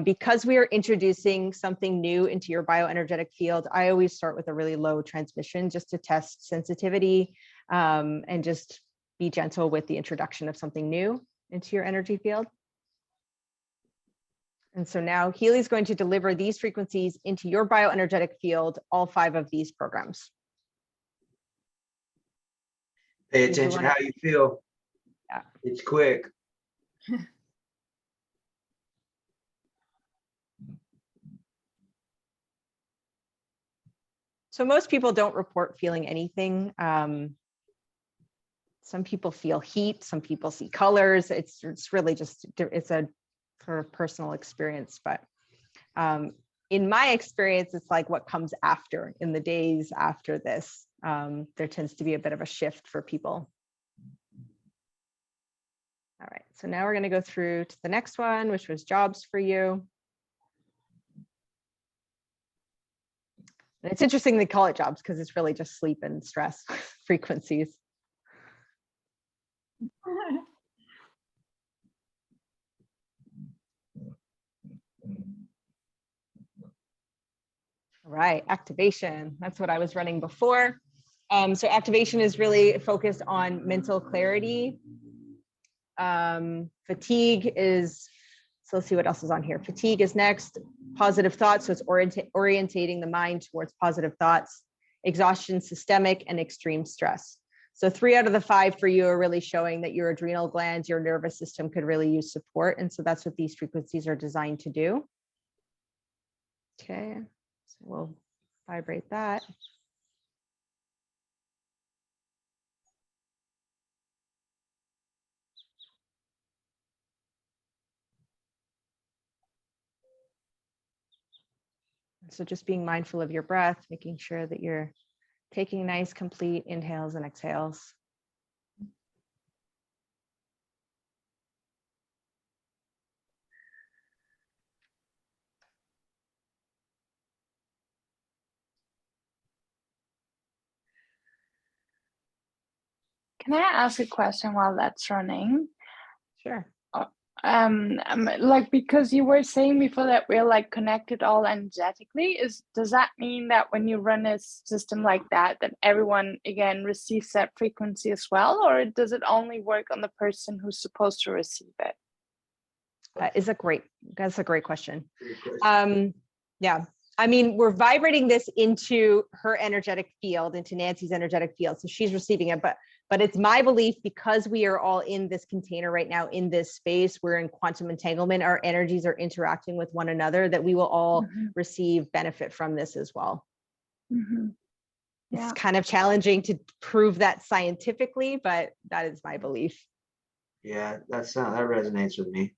Because we are introducing something new into your bioenergetic field, I always start with a really low transmission just to test sensitivity and just be gentle with the introduction of something new into your energy field. And so now Healy's going to deliver these frequencies into your bioenergetic field, all 5 of these programs. Pay attention how you feel. Yeah. It's quick. So most people don't report feeling anything. Some people feel heat, some people see colors. It's really just, it's a sort of personal experience. But in my experience, it's like what comes after, in the days after this. There tends to be a bit of a shift for people. All right, so now we're going to go through to the next one, which was jobs for you. And it's interesting they call it jobs because it's really just sleep and stress frequencies. All right, activation. That's what I was running before. So activation is really focused on mental clarity. Fatigue is, so let's see what else is on here. Fatigue is next. Positive thoughts, so it's orientating the mind towards positive thoughts. Exhaustion, systemic, and extreme stress. So 3 out of the 5 for you are really showing that your adrenal glands, your nervous system could really use support. And so that's what these frequencies are designed to do. Okay, so we'll vibrate that. So just being mindful of your breath, making sure that you're taking nice, complete inhales and exhales. Can I ask a question while that's running? Sure. Like, because you were saying before that we're like connected all energetically, does that mean that when you run a system like that everyone again receives that frequency as well, or does it only work on the person who's supposed to receive it? That's a great question. Yeah. I mean, we're vibrating this into her energetic field, into Nancy's energetic field. So she's receiving it, but it's my belief, because we are all in this container right now, in this space, we're in quantum entanglement, our energies are interacting with one another, that we will all receive benefit from this as well. Yeah. It's kind of challenging to prove that scientifically, but that is my belief. Yeah, that resonates with me.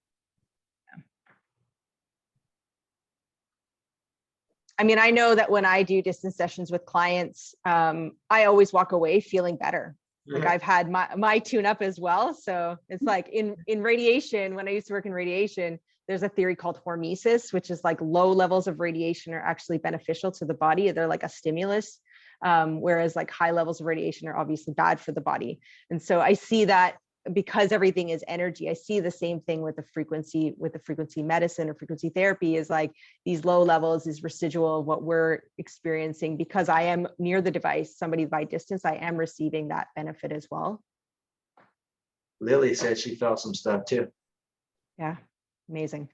I mean, I know that when I do distance sessions with clients, I always walk away feeling better. Like I've had my tune up as well. So it's like in radiation, when I used to work in radiation, there's a theory called hormesis, which is like low levels of radiation are actually beneficial to the body. They're like a stimulus. Whereas like high levels of radiation are obviously bad for the body. And so I see that, because everything is energy, I see the same thing with the frequency medicine or frequency therapy, is like these low levels is residual of what we're experiencing. Because I am near the device, somebody by distance, I am receiving that benefit as well. Lily said she felt some stuff too. Yeah, amazing.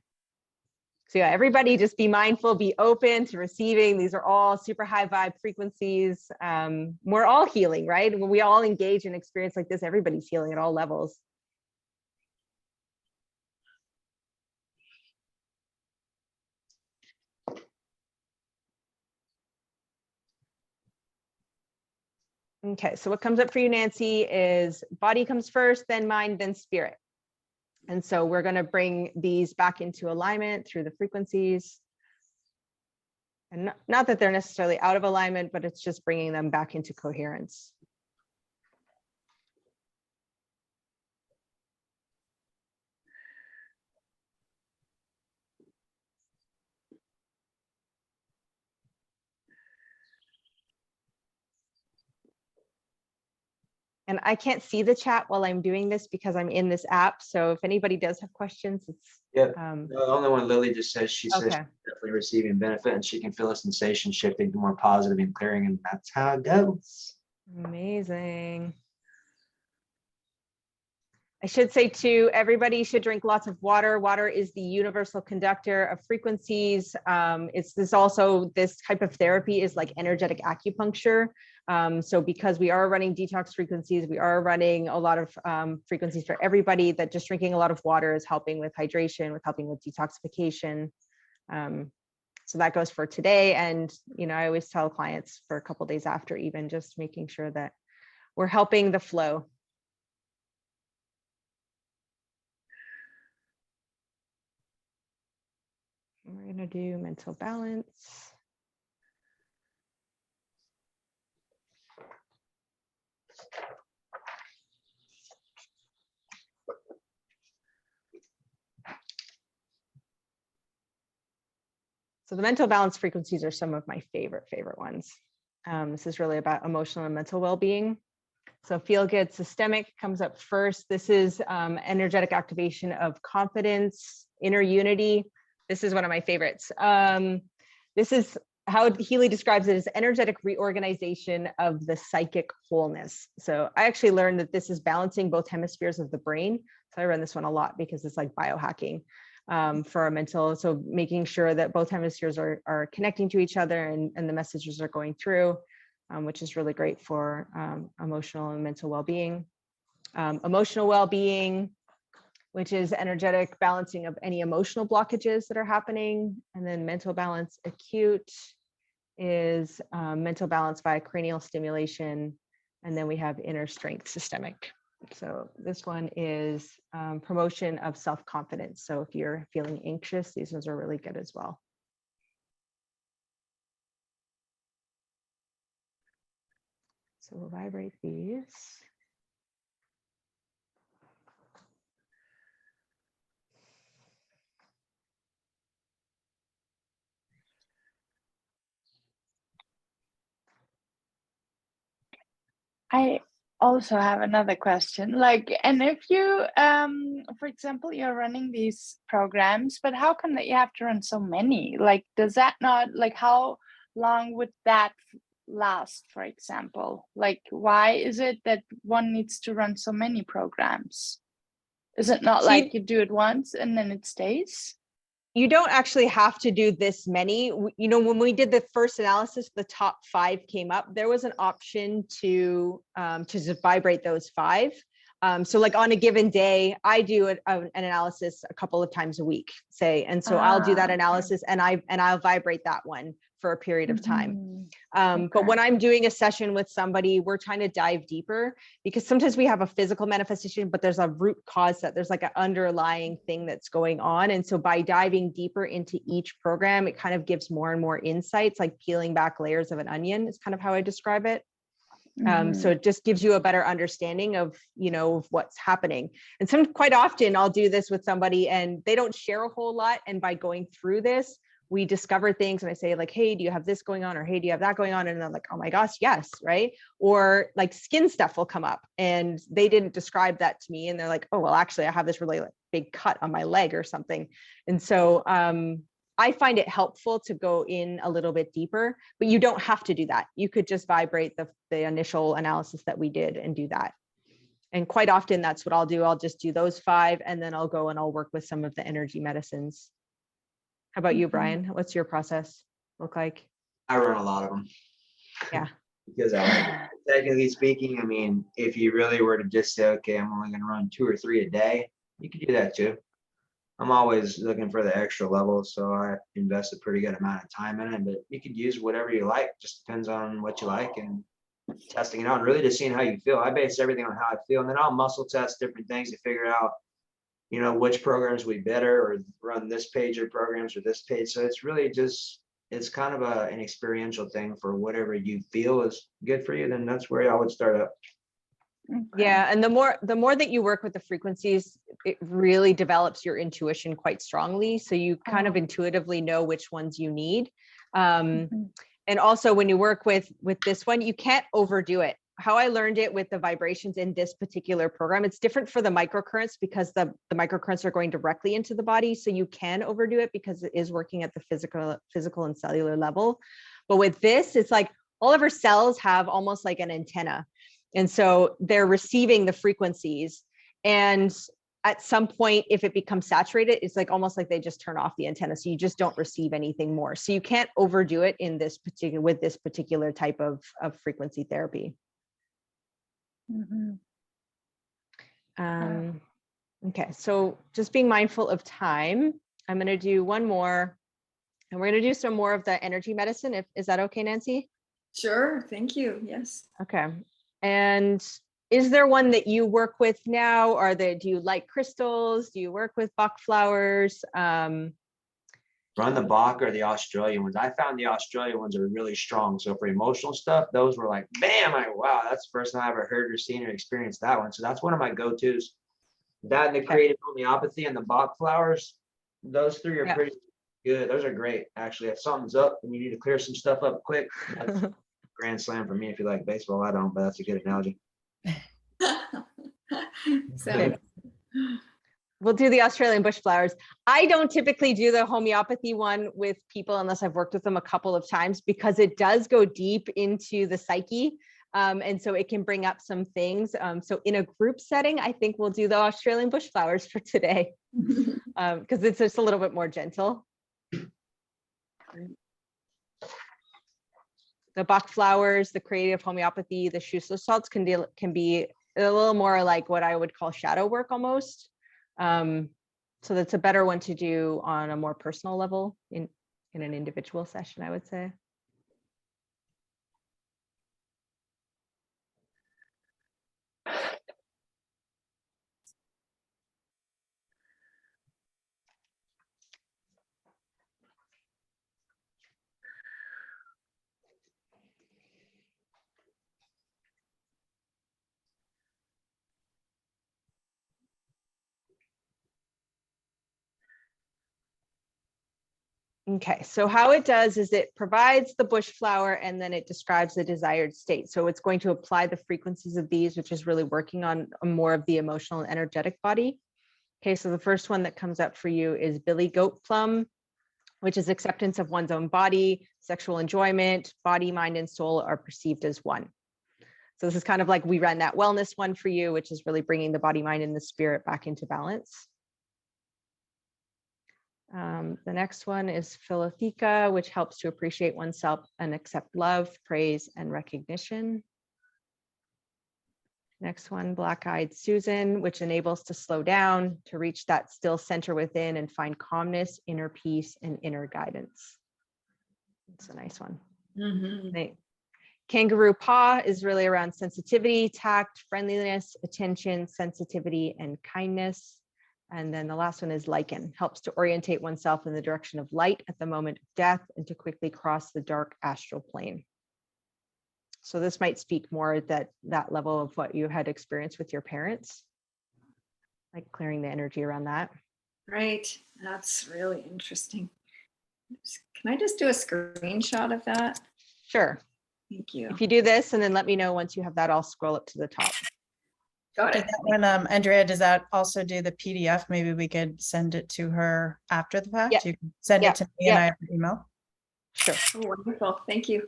So yeah, everybody just be mindful, be open to receiving. These are all super high vibe frequencies. We're all healing, right? When we all engage in experience like this, everybody's healing at all levels. Okay, so what comes up for you, Nancy, is body comes first, then mind, then spirit. And so we're going to bring these back into alignment through the frequencies. And not that they're necessarily out of alignment, but it's just bringing them back into coherence. And I can't see the chat while I'm doing this because I'm in this app. So if anybody does have questions, it's The only one Lily just says, she says okay. she's definitely receiving benefit, and she can feel a sensation shifting to more positive and clearing, and that's how it goes. Amazing. I should say too, everybody should drink lots of water. Water is the universal conductor of frequencies. This type of therapy is like energetic acupuncture. So because we are running detox frequencies, we are running a lot of frequencies for everybody, that just drinking a lot of water is helping with hydration, with helping with detoxification. So that goes for today. And, I always tell clients for a couple of days after, even just making sure that we're helping the flow. We're going to do mental balance. So the mental balance frequencies are some of my favorite ones. This is really about emotional and mental well-being. So feel good systemic comes up first. This is energetic activation of confidence, inner unity. This is one of my favorites. This is how Healy describes it as energetic reorganization of the psychic wholeness. So I actually learned that this is balancing both hemispheres of the brain. So I run this one a lot because it's like biohacking for our mental. So making sure that both hemispheres are connecting to each other and the messages are going through, which is really great for emotional and mental well-being. Emotional well-being, which is energetic balancing of any emotional blockages that are happening. And then mental balance acute is mental balance via cranial stimulation. And then we have inner strength systemic. So this one is promotion of self-confidence. So if you're feeling anxious, these ones are really good as well. So we'll vibrate these. I also have another question. And if you, for example, you're running these programs, but how come that you have to run so many? Does that not, how long would that last, for example? Why is it that one needs to run so many programs? Is it not like you do it once and then it stays? you don't actually have to do this many. You know, when we did the first analysis, the top 5 came up. There was an option to just vibrate those 5. So like on a given day, I do an analysis a couple of times a week, say, and so I'll do that analysis and I'll vibrate that one for a period of time. But when I'm doing a session with somebody, we're trying to dive deeper, because sometimes we have a physical manifestation, but there's a root cause, that there's like an underlying thing that's going on. And so by diving deeper into each program, it kind of gives more and more insights, like peeling back layers of an onion is kind of how I describe it. So it just gives you a better understanding of, you know, of what's happening. And quite often I'll do this with somebody and they don't share a whole lot. And by going through this, we discover things, and I say like, hey, do you have this going on? Or, hey, do you have that going on? And they're like, oh my gosh, yes. Right. Or like skin stuff will come up and they didn't describe that to me. And they're like, oh, well, actually I have this really like big cut on my leg or something. And so, I find it helpful to go in a little bit deeper, but you don't have to do that. You could just vibrate the initial analysis that we did and do that. And quite often that's what I'll do. I'll just do those 5 and then I'll go and I'll work with some of the energy medicines. How about you, Brian? What's your process look like? I run a lot of them. Yeah. Because technically speaking, I mean, if you really were to just say, okay, I'm only going to run 2 or 3 a day, you could do that too. I'm always looking for the extra level, so I invest a pretty good amount of time in it, but you could use whatever you like. Just depends on what you like and testing it out and really just seeing how you feel. I base everything on how I feel, and then I'll muscle test different things to figure out, you know, which programs we better, or run this page of programs or this page. So it's really just, it's kind of an experiential thing for whatever you feel is good for you. Then that's where I would start up. Yeah. And the more that you work with the frequencies, it really develops your intuition quite strongly. So you kind of intuitively know which ones you need. And also when you work with this one, you can't overdo it. How I learned it with the vibrations in this particular program, it's different for the microcurrents, because the microcurrents are going directly into the body. So you can overdo it because it is working at the physical and cellular level. But with this, it's like all of our cells have almost like an antenna. And so they're receiving the frequencies. And at some point, if it becomes saturated, it's like almost like they just turn off the antenna. So you just don't receive anything more. So you can't overdo it in this particular type of frequency therapy. Okay, so just being mindful of time, I'm going to do one more, and we're going to do some more of the energy medicine. Is that okay, Nancy? Sure, thank you. Yes. Okay. And is there one that you work with now? Do you like crystals? Do you work with Bach flowers? Run the Bach or the Australian ones. I found the Australian ones are really strong. So for emotional stuff, those were like, bam, wow, that's the first time I ever heard or seen or experienced that one. So that's one of my go-tos. That and the creative homeopathy and the Bach flowers, those 3 are pretty good. Those are great. Actually, if something's up and you need to clear some stuff up quick, that's grand slam for me. If you like baseball, I don't, but that's a good analogy. So we'll do the Australian bush flowers. I don't typically do the homeopathy one with people unless I've worked with them a couple of times, because it does go deep into the psyche. And so it can bring up some things. So in a group setting, I think we'll do the Australian bush flowers for today, because it's just a little bit more gentle. The Bach flowers, the creative homeopathy, the Schussler salts can be a little more like what I would call shadow work almost. So that's a better one to do on a more personal level in an individual session, I would say. Okay, so how it does is it provides the bush flower and then it describes the desired state. So it's going to apply the frequencies of these, which is really working on more of the emotional and energetic body. Okay, so the first one that comes up for you is Billy Goat Plum, which is acceptance of one's own body, sexual enjoyment, body, mind, and soul are perceived as one. So this is kind of like we ran that wellness one for you, which is really bringing the body, mind, and the spirit back into balance. The next one is Philotheca, which helps to appreciate oneself and accept love, praise, and recognition. Next one, Black-Eyed Susan, which enables to slow down, to reach that still center within and find calmness, inner peace, and inner guidance. It's a nice one. Kangaroo Paw is really around sensitivity, tact, friendliness, attention, sensitivity, and kindness. And then the last one is Lichen, helps to orientate oneself in the direction of light at the moment of death and to quickly cross the dark astral plane. So this might speak more that level of what you had experienced with your parents, like clearing the energy around that. Right. That's really interesting. Can I just do a screenshot of that? Sure. Thank you. If you do this and then let me know once you have that, I'll scroll up to the top. Got Does it. that one, Andrea, does that also do the PDF? Maybe we could send it to her after the fact. Yeah. You can send it to me and I have an email. Sure. Oh, wonderful. Thank you.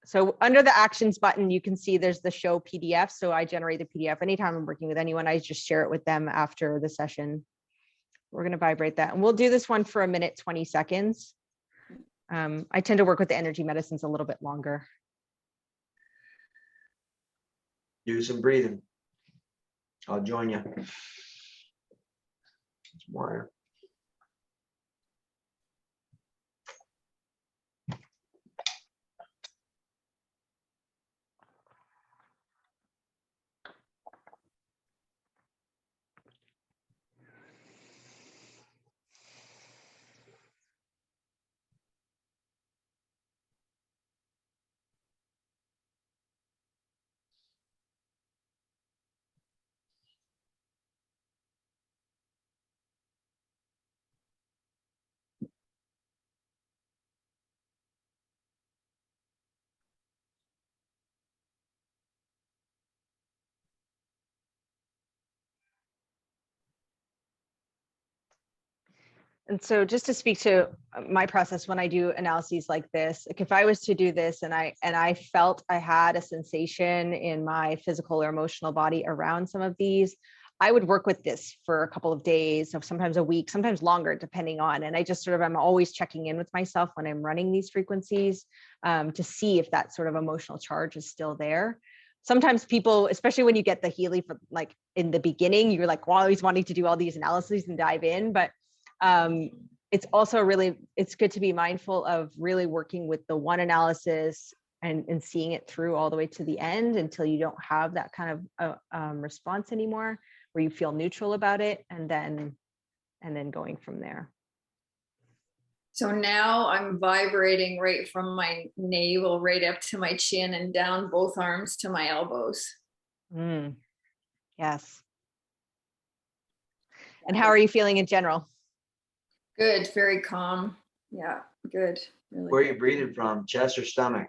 So under the actions button, you can see there's the show PDF. So I generate the PDF. Anytime I'm working with anyone, I just share it with them after the session. We're going to vibrate that. And we'll do this one for 1 minute, 20 seconds. I tend to work with the energy medicines a little bit longer. Do some breathing. I'll join you. It's more. And so just to speak to my process when I do analyses like this, like if I was to do this and I felt I had a sensation in my physical or emotional body around some of these, I would work with this for a couple of days, sometimes a week, sometimes longer, depending on. And I just sort of, I'm always checking in with myself when I'm running these frequencies to see if that sort of emotional charge is still there. Sometimes people, especially when you get the Healy for like in the beginning, you're like always wanting to do all these analyses and dive in, but it's also really, it's good to be mindful of really working with the one analysis and seeing it through all the way to the end until you don't have that kind of response anymore, where you feel neutral about it, and then going from there. So now I'm vibrating right from my navel right up to my chin and down both arms to my elbows. Yes. And how are you feeling in general? Good, very calm. Yeah, good. Really Where are you good. breathing from? Chest or stomach?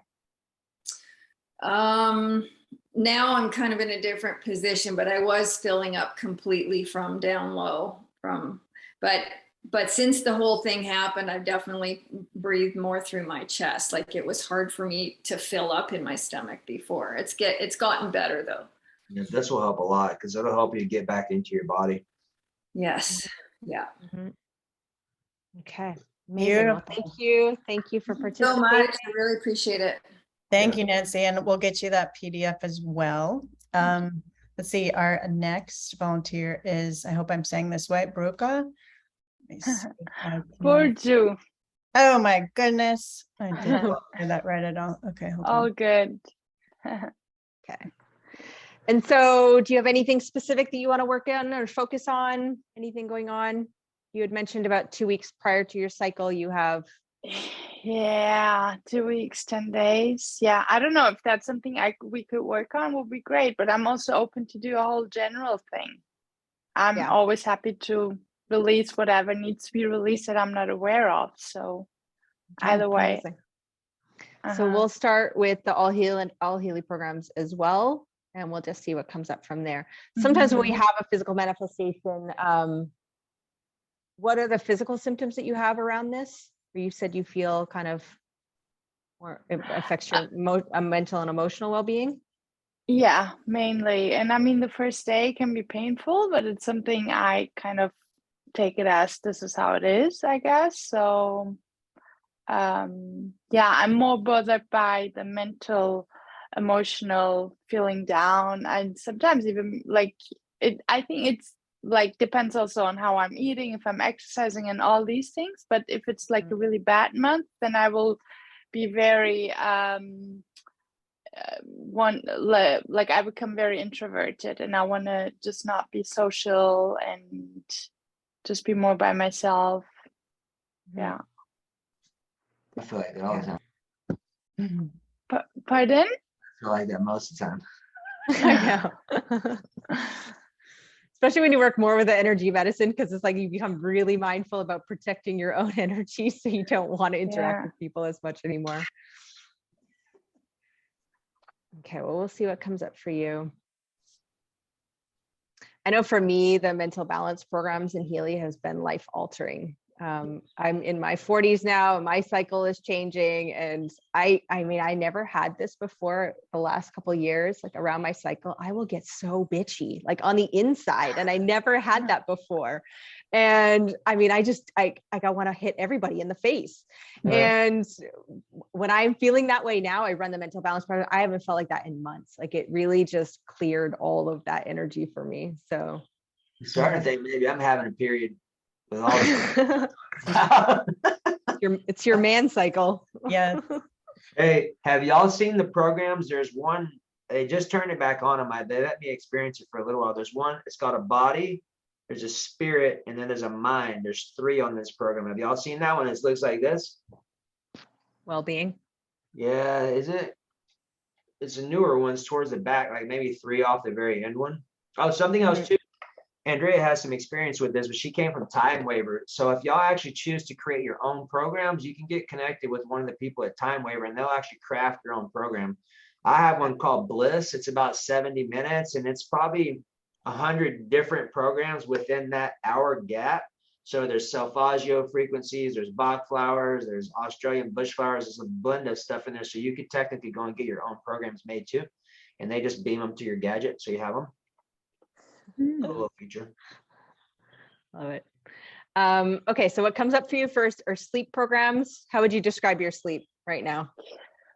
Now I'm kind of in a different position, but I was filling up completely from down low but since the whole thing happened, I've definitely breathed more through my chest. Like it was hard for me to fill up in my stomach before. It's gotten better though. Yeah, this will help a lot because it'll help you get back into your body. Yes. Yeah. Mm-hmm. Okay. Amazing. Well, thank you for participating. So much. I really appreciate it. Thank you, Nancy. And we'll get you that PDF as well. Let's see, our next volunteer is, I hope I'm saying this right, Bruka. Burju. Oh my goodness. I didn't say that right at all. Okay, hold All on. good. Okay. And so do you have anything specific that you want to work on or focus on? Anything going on? You had mentioned about 2 weeks prior to your cycle, you have. Yeah, 2 weeks, 10 days. Yeah, I don't know if that's something we could work on, would be great, but I'm also open to do a whole general thing. I'm always happy to release whatever needs to be released that I'm not aware of. So either way. So we'll start with the All Healy programs as well, and we'll just see what comes up from there. Sometimes when we have a physical manifestation, what are the physical symptoms that you have around this? You said you feel kind of, or it affects your mental and emotional well-being? Yeah, mainly. And I mean, the first day can be painful, but it's something I kind of take it as this is how it is, I guess. So yeah, I'm more bothered by the mental, emotional feeling down, and sometimes even like it. I think it's like depends also on how I'm eating, if I'm exercising, and all these things. But if it's like a really bad month, then I will be very like I become very introverted, and I want to just not be social and just be more by myself. Yeah. I feel like that all the time. Pardon? I feel like that most of the time. I know. Especially when you work more with the energy medicine, because it's like you become really mindful about protecting your own energy, so you don't want to interact with people as much anymore. Okay, well, we'll see what comes up for you. I know for me, the mental balance programs in Healy has been life altering. I'm in my 40s now, and my cycle is changing. And I mean, I never had this before. The last couple of years, like around my cycle, I will get so bitchy, like on the inside. And I never had that before. And I mean, I want to hit everybody in the face. And when I'm feeling that way now, I run the mental balance program. I haven't felt like that in months. Like it really just cleared all of that energy for me. So I'm starting to think maybe I'm having a period with all this. it's your man cycle. Yeah. Hey, have y'all seen the programs? There's one, they just turned it back on. They let me experience it for a little while. There's one, it's called a body, there's a spirit, and then there's a mind. There's 3 on this program. Have y'all seen that one? It looks like this. Well-being. Yeah, is it? It's a newer ones towards the back, like maybe 3 off the very end one. Oh, something else too. Andrea has some experience with this, but she came from Time Waver. So if y'all actually choose to create your own programs, you can get connected with one of the people at Time Waver, and they'll actually craft your own program. I have one called Bliss. It's about 70 minutes, and it's probably 100 different programs within that hour gap. So there's Selfagio frequencies, there's Bach flowers, there's Australian bush flowers. There's a blend of stuff in there. So you could technically go and get your own programs made too. And they just beam them to your gadget. So you have them. A little feature. Love it. Okay, so what comes up for you first are sleep programs. How would you describe your sleep right now?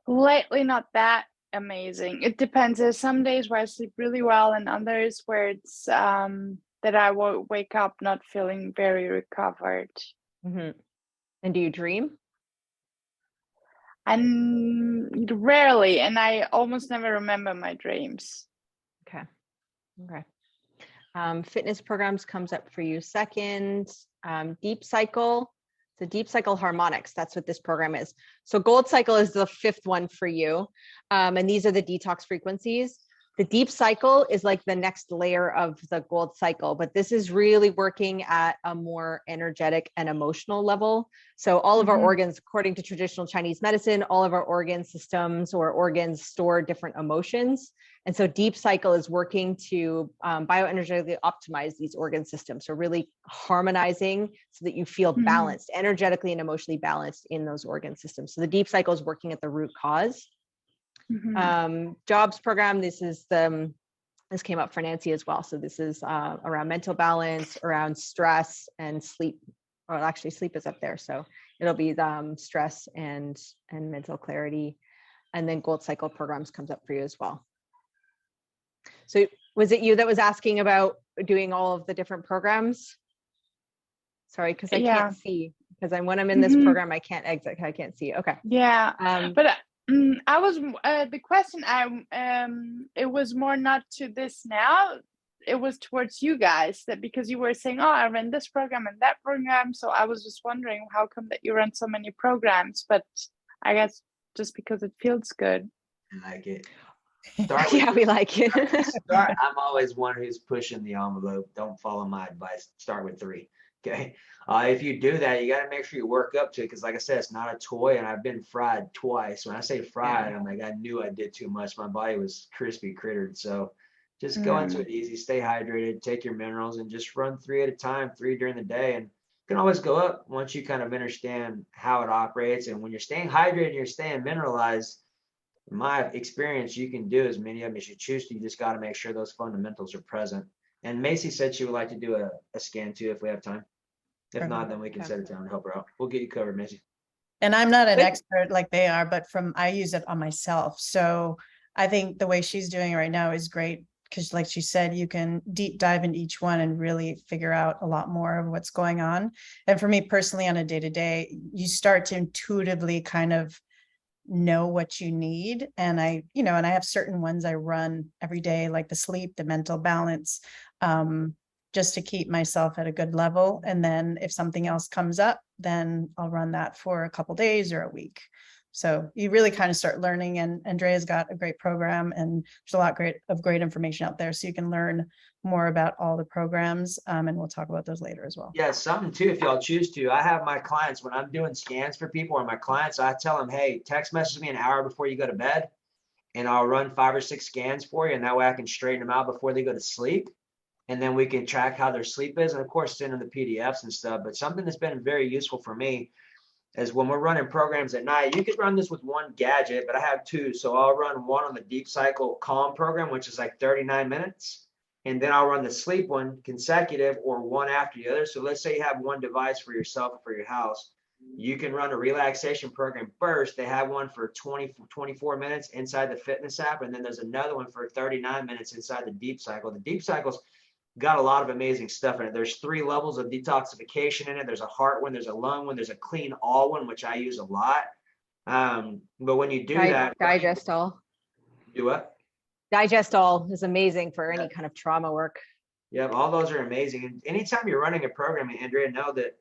Lately, not that amazing. It depends. There's some days where I sleep really well, and others where it's that I will wake up not feeling very recovered. And do you dream? And rarely, and I almost never remember my dreams. Okay. Fitness programs comes up for you second. Deep cycle. The deep cycle harmonics. That's what this program is. So gold cycle is the 5th one for you. And these are the detox frequencies. The deep cycle is like the next layer of the gold cycle, but this is really working at a more energetic and emotional level. So all of our organs, according to traditional Chinese medicine, all of our organ systems or organs store different emotions. And so deep cycle is working to bioenergetically optimize these organ systems. So really harmonizing so that you feel balanced, energetically and emotionally balanced in those organ systems. So the deep cycle is working at the root cause. Jobs program, this came up for Nancy as well. So this is around mental balance, around stress and sleep. Well, actually sleep is up there. So it'll be stress and mental clarity. And then gold cycle programs comes up for you as well. So was it you that was asking about doing all of the different programs? Sorry, because I can't see, because when I'm in this program, I can't exit. I can't see. Okay. Yeah. But I was the question. It was more not to this now. It was towards you guys, that because you were saying, "Oh, I ran this program and that program," so I was just wondering how come that you run so many programs. But I guess just because it feels good. I like it. We like it. I'm always one who's pushing the envelope. Don't follow my advice. Start with 3. Okay. If you do that, you got to make sure you work up to it. Because like I said, it's not a toy, and I've been fried twice. When I say fried, I'm like, I knew I did too much. My body was crispy crittered. So just go into it easy, stay hydrated, take your minerals, and just run 3 at a time, 3 during the day. And you can always go up once you kind of understand how it operates. And when you're staying hydrated, you're staying mineralized. In my experience, you can do as many of them as you choose to. You just got to make sure those fundamentals are present. And Macy said she would like to do a scan too if we have time. If not, then we can set it down to help her out. We'll get you covered, Maisie. And I'm not an Good. expert like they are, but I use it on myself. So I think the way she's doing it right now is great because, like she said, you can deep dive into each one and really figure out a lot more of what's going on. And for me personally, on a day-to-day, you start to intuitively kind of know what you need. And I have certain ones I run every day, like the sleep, the mental balance, just to keep myself at a good level. And then if something else comes up, then I'll run that for a couple days or a week. So you really kind of start learning, and Andrea's got a great program, and there's a lot of great information out there. So you can learn more about all the programs, and we'll talk about those later as well. Yeah, something too, if y'all choose to. I have my clients, when I'm doing scans for people or my clients, I tell them, hey, text message me an hour before you go to bed, and I'll run 5 or 6 scans for you. And that way I can straighten them out before they go to sleep. And then we can track how their sleep is. And of course, send them the PDFs and stuff. But something that's been very useful for me is when we're running programs at night, you could run this with one gadget, but I have 2. So I'll run one on the deep cycle calm program, which is like 39 minutes. And then I'll run the sleep one consecutive or one after the other. So let's say you have one device for yourself or for your house. You can run a relaxation program first. They have one for 24 minutes inside the fitness app. And then there's another one for 39 minutes inside the deep cycle. The deep cycle's got a lot of amazing stuff in it. There's 3 levels of detoxification in it. There's a heart one, there's a lung one, there's a clean all one, which I use a lot. But when you do that, Digestol. do what? Digestol is amazing for any kind of trauma work. Yeah, all those are amazing. And anytime you're running a program, Andrea, know that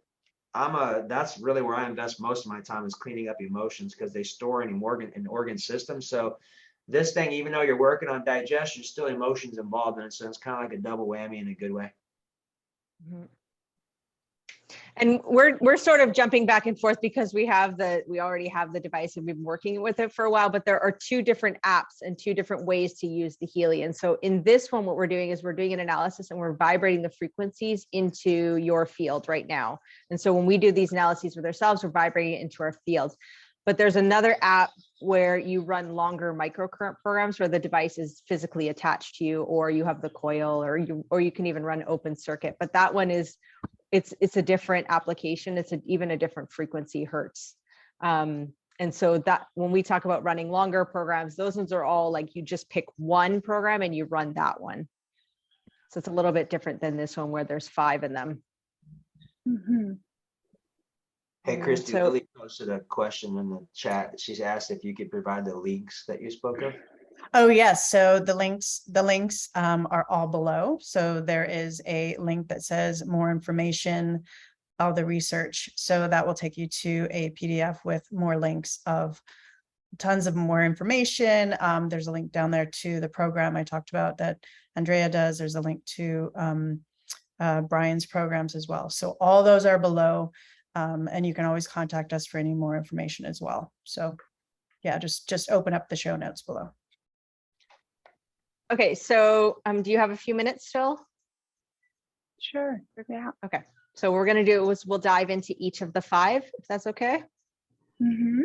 that's really where I invest most of my time, is cleaning up emotions, because they store in organ system. So this thing, even though you're working on digestion, still emotions involved in it. So it's kind of like a double whammy in a good way. Mm-hmm. And we're sort of jumping back and forth because we already have the device and we've been working with it for a while, but there are 2 different apps and 2 different ways to use the Healy. And so in this one, what we're doing is we're doing an analysis and we're vibrating the frequencies into your field right now. And so when we do these analyses with ourselves, we're vibrating it into our fields. But there's another app where you run longer microcurrent programs where the device is physically attached to you, or you have the coil, or you can even run open circuit. But that one it's a different application. It's even a different frequency hertz. And so that when we talk about running longer programs, those ones are all like you just pick one program and you run that one. So it's a little bit different than this one where there's 5 in them. Mm-hmm. Hey, Christy, Lily posted a question in the chat. She's asked if you could provide the links that you spoke of. Oh, yes. So the links are all below. So there is a link that says more information, all the research. So that will take you to a PDF with more links of tons of more information. There's a link down there to the program I talked about that Andrea does. There's a link to Brian's programs as well. So all those are below. And you can always contact us for any more information as well. So yeah, just open up the show notes below. Okay, so do you have a few minutes still? Sure. Yeah. Okay, so what we're gonna do is we'll dive into each of the 5, if that's okay. Mm-hmm.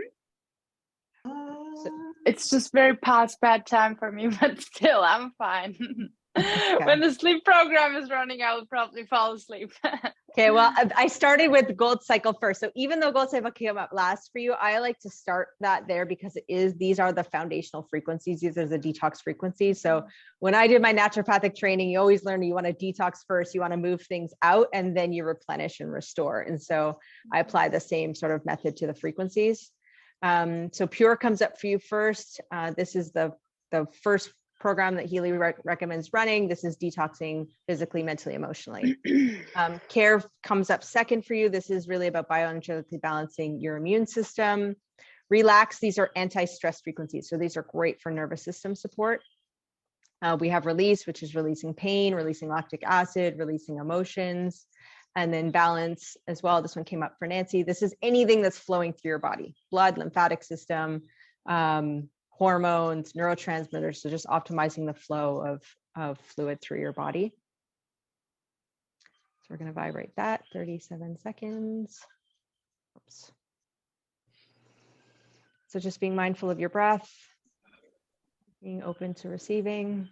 It's just very past bedtime for me, but still, I'm fine. Okay. When the sleep program is running, I will probably fall asleep. Okay, well, I started with gold cycle first. So even though gold cycle came up last for you, I like to start that there because these are the foundational frequencies. These are the detox frequencies. So when I did my naturopathic training, you always learn you want to detox first, you want to move things out, and then you replenish and restore. And so I apply the same sort of method to the frequencies. So Pure comes up for you first. This is the first program that Healy recommends running. This is detoxing physically, mentally, emotionally. Care comes up second for you. This is really about bioenergetically balancing your immune system. Relax, these are anti-stress frequencies. So these are great for nervous system support. We have release, which is releasing pain, releasing lactic acid, releasing emotions, and then balance as well. This one came up for Nancy. This is anything that's flowing through your body, blood, lymphatic system, hormones, neurotransmitters. So just optimizing the flow of fluid through your body. So we're going to vibrate that 37 seconds. Oops. So just being mindful of your breath, being open to receiving.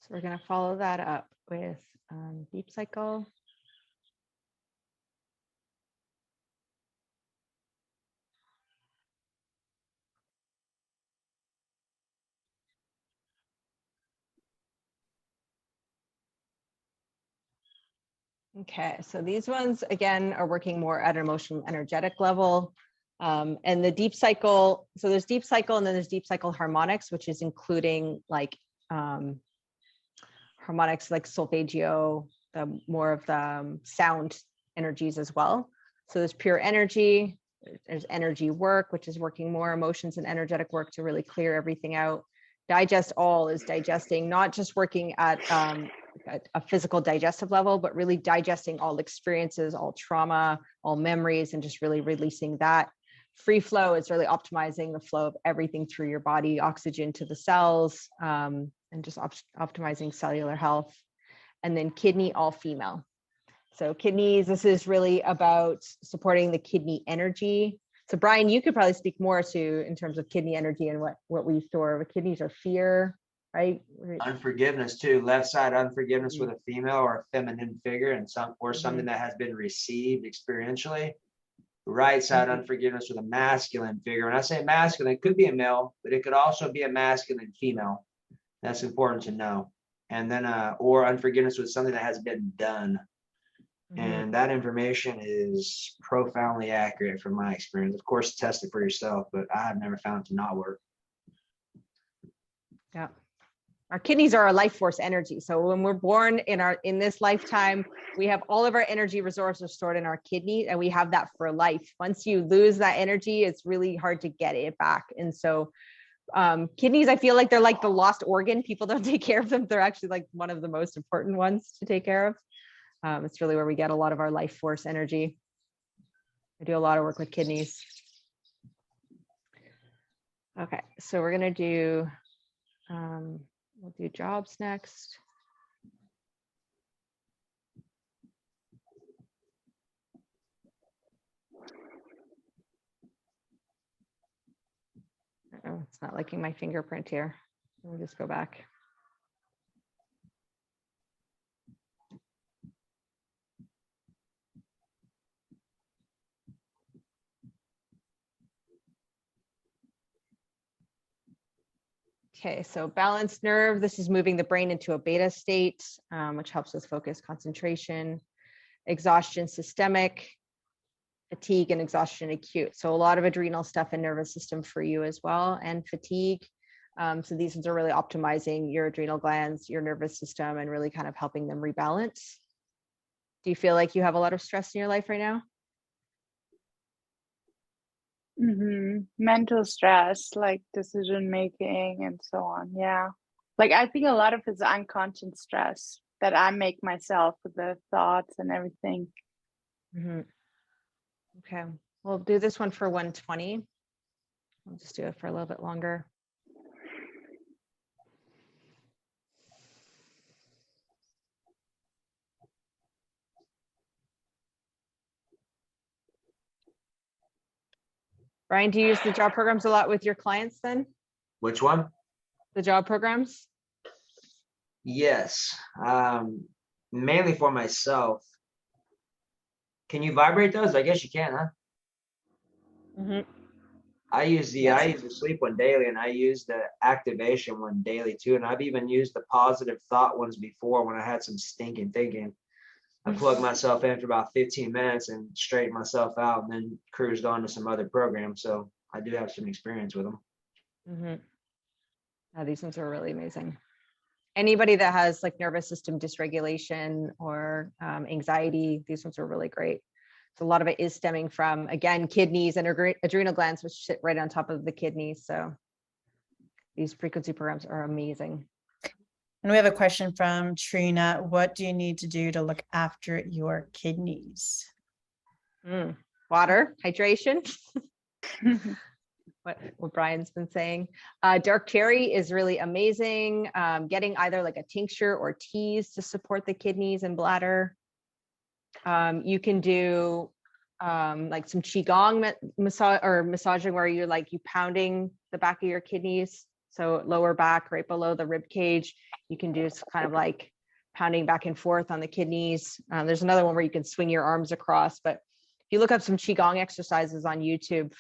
So we're going to follow that up with deep cycle. Okay, so these ones again are working more at an emotional energetic level. And the deep cycle, so there's deep cycle and then there's deep cycle harmonics, which is including like harmonics like solfeggio, the more of the sound energies as well. So there's pure energy, there's energy work, which is working more emotions and energetic work to really clear everything out. Digest all is digesting, not just working at a physical digestive level, but really digesting all experiences, all trauma, all memories, and just really releasing that. Free flow is really optimizing the flow of everything through your body, oxygen to the cells, and just optimizing cellular health. And then kidney, all female. So kidneys, this is really about supporting the kidney energy. So Brian, you could probably speak more to in terms of kidney energy and what we store. The kidneys are fear, right? Unforgiveness too. Left side unforgiveness with a female or a feminine figure and something that has been received experientially. Right side unforgiveness with a masculine figure. When I say masculine, it could be a male, but it could also be a masculine female. That's important to know. And then or unforgiveness with something that has been done. And that information is profoundly accurate from my experience. Of course, test it for yourself, but I have never found it to not work. Yeah. Our kidneys are our life force energy. So when we're born in this lifetime, we have all of our energy resources stored in our kidney, and we have that for life. Once you lose that energy, it's really hard to get it back. And so kidneys, I feel like they're like the lost organ. People don't take care of them. They're actually like one of the most important ones to take care of. It's really where we get a lot of our life force energy. I do a lot of work with kidneys. Okay, so we're gonna do, we'll do jobs next. Oh, it's not liking my fingerprint here. We'll just go back. Okay, so balanced nerve, this is moving the brain into a beta state, which helps with focus, concentration. Exhaustion, systemic. Fatigue and exhaustion, acute. So a lot of adrenal stuff and nervous system for you as well, and fatigue. So these ones are really optimizing your adrenal glands, your nervous system, and really kind of helping them rebalance. Do you feel like you have a lot of stress in your life right now? Mental stress, like decision making and so on. Yeah. Like I think a lot of it's unconscious stress that I make myself with the thoughts and everything. Okay, we'll do this one for 120. I'll just do it for a little bit longer. Brian, do you use the job programs a lot with your clients then? Which one? The job programs? Yes, mainly for myself. Can you vibrate those? I guess you can, huh? I use the sleep one daily, and I use the activation one daily too. And I've even used the positive thought ones before when I had some stinking thinking. I plugged myself in for about 15 minutes and straightened myself out, and then cruised on to some other programs. So I do have some experience with them. Oh, these ones are really amazing. Anybody that has like nervous system dysregulation or anxiety, these ones are really great. So a lot of it is stemming from, again, kidneys and adrenal glands, which sit right on top of the kidneys. So these frequency programs are amazing. And we have a question from Trina. What do you need to do to look after your kidneys? Water, hydration. What Brian's been saying. Dark cherry is really amazing. Getting either like a tincture or teas to support the kidneys and bladder. You can do like some qigong massage or massaging where you're like you pounding the back of your kidneys. So lower back, right below the rib cage, you can do kind of like pounding back and forth on the kidneys. There's another one where you can swing your arms across, but if you look up some Qigong exercises on YouTube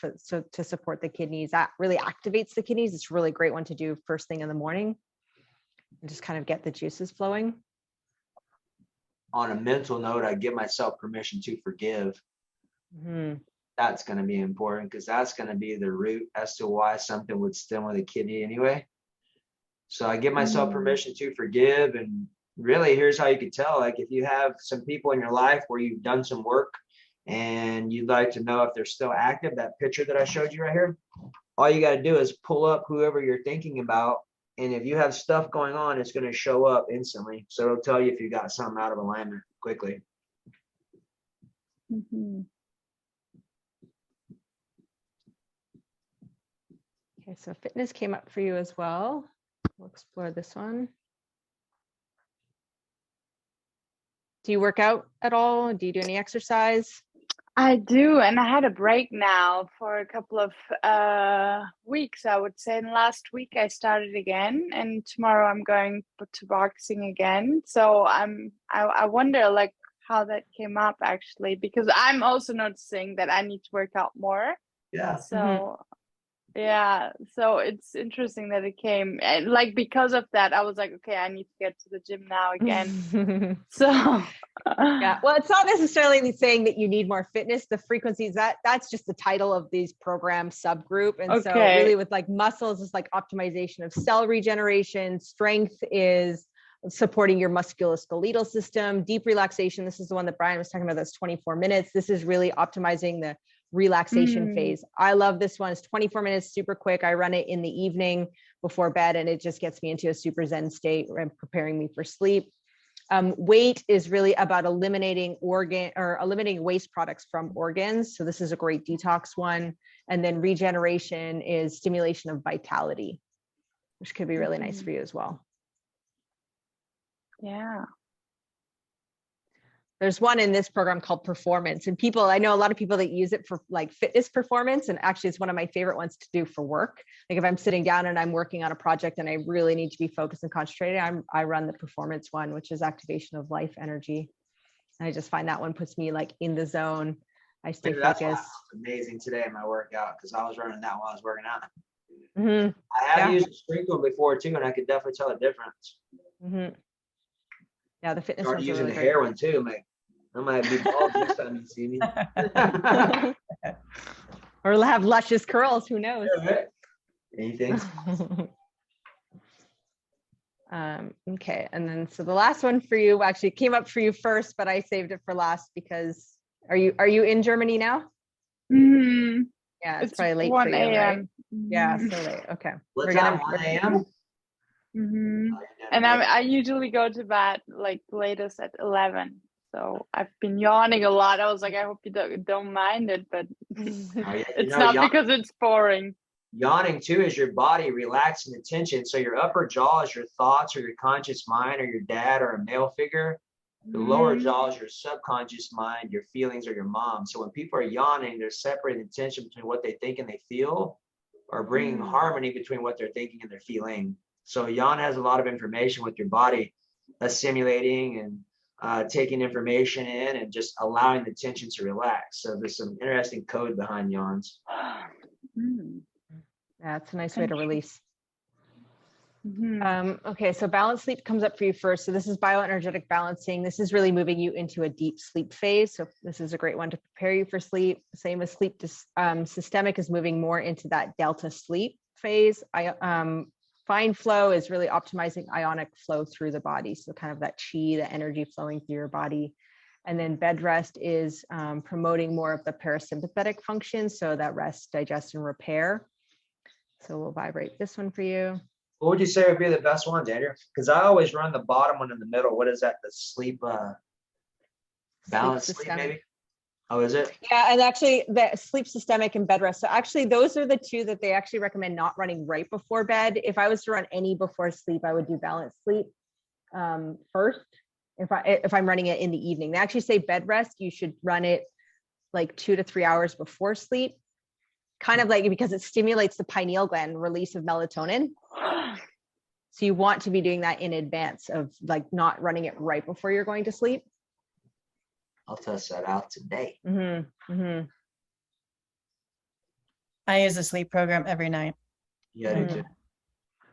to support the kidneys, that really activates the kidneys. It's a really great one to do first thing in the morning and just kind of get the juices flowing. On a mental note, I give myself permission to forgive. Mm-hmm. That's going to be important because that's going to be the root as to why something would stem with a kidney anyway. So I give myself permission to forgive. And really, here's how you could tell. Like if you have some people in your life where you've done some work and you'd like to know if they're still active, that picture that I showed you right here, all you got to do is pull up whoever you're thinking about. And if you have stuff going on, it's going to show up instantly. So it'll tell you if you got something out of alignment quickly. Mm-hmm. Okay, so fitness came up for you as well. We'll explore this one. Do you work out at all? Do you do any exercise? I do, and I had a break now for a couple of weeks, I would say. And last week I started again, and tomorrow I'm going to boxing again. So I wonder like how that came up actually, because I'm also noticing that I need to work out more. Yeah. So yeah, so it's interesting that it came, and like because of that I was like, okay, I need to get to the gym now again. So yeah, well, it's not necessarily saying that you need more fitness. The frequencies, that's just the title of these program subgroup. And so really with like muscles is like optimization of cell regeneration. Strength is supporting your musculoskeletal system. Deep relaxation, this is the one that Brian was talking about, that's 24 minutes. This is really optimizing the relaxation phase. I love this one. It's 24 minutes, super quick. I run it in the evening before bed, and it just gets me into a super zen state and preparing me for sleep. Weight is really about eliminating waste products from organs. So this is a great detox one. And then regeneration is stimulation of vitality, which could be really nice for you as well. Yeah. There's one in this program called performance, and I know a lot of people that use it for like fitness performance. And actually it's one of my favorite ones to do for work. Like if I'm sitting down and I'm working on a project and I really need to be focused and concentrated, I run the performance one, which is activation of life energy. And I just find that one puts me like in the zone. I stay focused. That's amazing today in my workout, because I was running that while I was working out. Mm-hmm. I have used a sprinkler before too, and I could definitely tell a difference. Mm-hmm. Yeah, the fitness Start one's using really the great. hair one too. I might be bald next time you see me. Or have luscious curls, who knows? Yeah, right. Anything? Okay, and then so the last one for you actually came up for you first, but I saved it for last because are you in Germany now? Mm-hmm. Yeah, it's probably late for you, right? Yeah, so late. Okay. What time? 1 a.m. Mm-hmm. And I usually go to bed like latest at 11. So I've been yawning a lot. I was like, I hope you don't mind it, but it's not because it's boring. Yawning too is your body relaxing the tension. So your upper jaw is your thoughts or your conscious mind or your dad or a male figure. The lower jaw is your subconscious mind, your feelings, or your mom. So when people are yawning, they're separating the tension between what they think and they feel, or bringing harmony between what they're thinking and they're feeling. So yawn has a lot of information with your body assimilating and taking information in and just allowing the tension to relax. So there's some interesting code behind yawns. Yeah, it's a nice way to release. Okay, so balanced sleep comes up for you first. So this is bioenergetic balancing. This is really moving you into a deep sleep phase. So this is a great one to prepare you for sleep. Same as sleep systemic is moving more into that delta sleep phase. Fine flow is really optimizing ionic flow through the body. So kind of that chi, the energy flowing through your body. And then bed rest is promoting more of the parasympathetic function. So that rest, digest, and repair. So we'll vibrate this one for you. What would you say would be the best ones, Andrew? Because I always run the bottom one in the middle. What is that? The sleep balance sleep maybe? Oh, is it? Yeah, and actually the sleep systemic and bed rest. So actually those are the two that they actually recommend not running right before bed. If I was to run any before sleep, I would do balanced sleep first. If I'm running it in the evening, they actually say bed rest, you should run it like 2 to 3 hours before sleep. kind of like, because it stimulates the pineal gland release of melatonin. So you want to be doing that in advance of like not running it right before you're going to sleep. I'll test that out today. I use a sleep program every night. Yeah, I do too.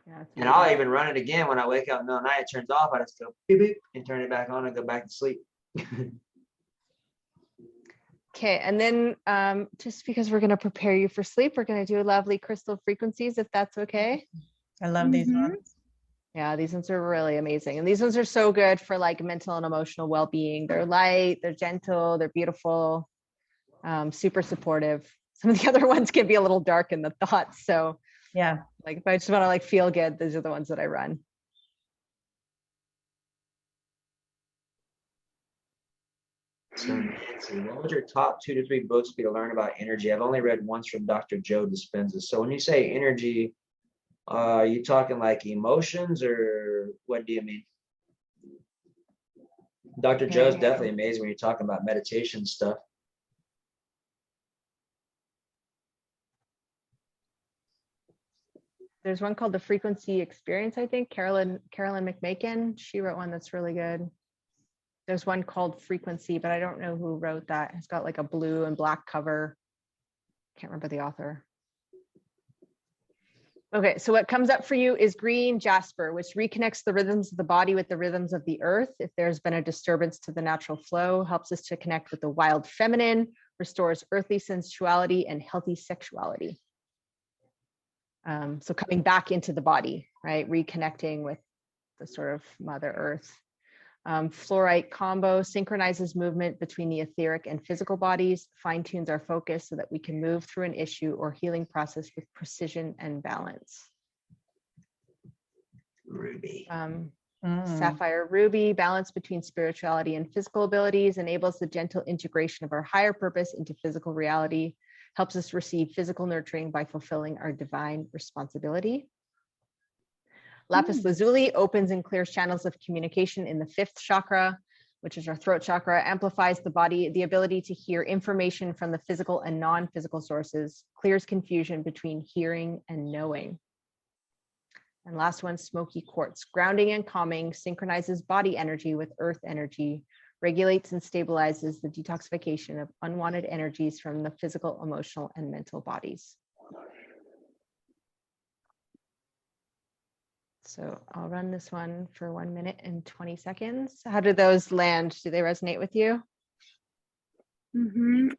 Yeah, it's And really I'll good. even run it again when I wake up in the middle of the night. It turns off. I just go beep beep and turn it back on and go back to sleep. Okay, and then just because we're going to prepare you for sleep, we're going to do lovely crystal frequencies, if that's okay. I love these Mhm. ones. Yeah, these ones are really amazing. And these ones are so good for like mental and emotional well-being. They're light, they're gentle, they're beautiful, super supportive. Some of the other ones can be a little dark in the thoughts. So Yeah. like if I just want to like feel good, these are the ones that I run. So Nancy, what would your top 2 to 3 books be to learn about energy? I've only read once from Dr. Joe Dispenza. So when you say energy, are you talking like emotions or what do you mean? Dr. Joe's definitely amazing when you're talking about meditation stuff. There's one called The Frequency Experience, I think. Carolyn McMakin, she wrote one that's really good. There's one called Frequency, but I don't know who wrote that. It's got like a blue and black cover. Can't remember the author. Okay, so what comes up for you is green jasper, which reconnects the rhythms of the body with the rhythms of the earth. If there's been a disturbance to the natural flow, helps us to connect with the wild feminine, restores earthly sensuality and healthy sexuality. So coming back into the body, right? Reconnecting with the sort of Mother Earth. Fluorite combo synchronizes movement between the etheric and physical bodies, fine-tunes our focus so that we can move through an issue or healing process with precision and balance. Ruby. Sapphire ruby, balance between spirituality and physical abilities, enables the gentle integration of our higher purpose into physical reality, helps us receive physical nurturing by fulfilling our divine responsibility. Lapis lazuli opens and clears channels of communication in the 5th chakra, which is our throat chakra, amplifies the body, the ability to hear information from the physical and non-physical sources, clears confusion between hearing and knowing. And last one, smoky quartz, grounding and calming, synchronizes body energy with earth energy, regulates and stabilizes the detoxification of unwanted energies from the physical, emotional, and mental bodies. So I'll run this one for 1 minute and 20 seconds. How do those land? Do they resonate with you?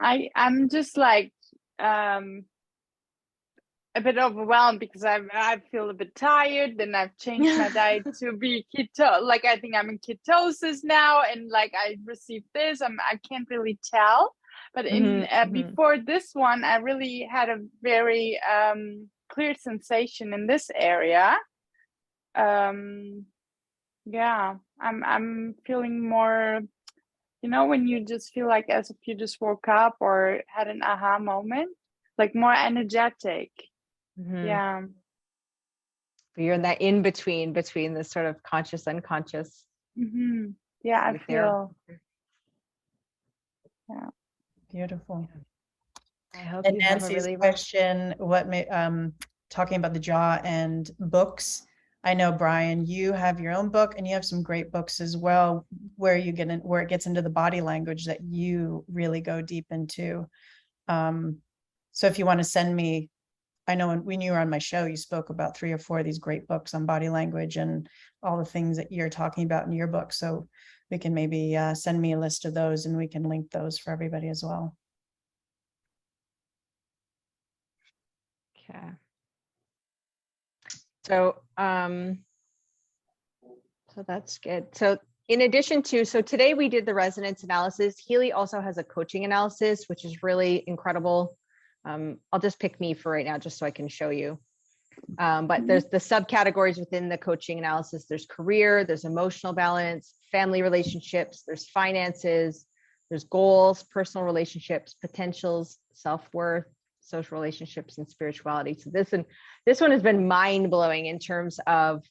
I'm just like a bit overwhelmed because I feel a bit tired. Then I've changed my diet to be keto. Like I think I'm in ketosis now, and like I received this. I can't really tell. But in before this one, I really had a very clear sensation in this area. Yeah, I'm feeling more, you know, when you just feel like as if you just woke up or had an aha moment, like more energetic. Yeah. You're in that in between this sort of conscious unconscious. Yeah, I feel. Yeah. Beautiful. I hope And you have a Nancy's really question, what may talking about the jaw and books. I know, Brian, you have your own book and you have some great books as well, where you get in, where it gets into the body language that you really go deep into. So if you want to send me, I know when you were on my show, you spoke about 3 or 4 of these great books on body language and all the things that you're talking about in your book. So we can maybe send me a list of those and we can link those for everybody as well. Okay. So, so that's good. So in addition to, so today we did the resonance analysis. Healy also has a coaching analysis, which is really incredible. I'll just pick me for right now, just so I can show you. But there's the subcategories within the coaching analysis. There's career, there's emotional balance, family relationships, there's finances, there's goals, personal relationships, potentials, self-worth, social relationships, and spirituality. So this one has been mind-blowing in terms of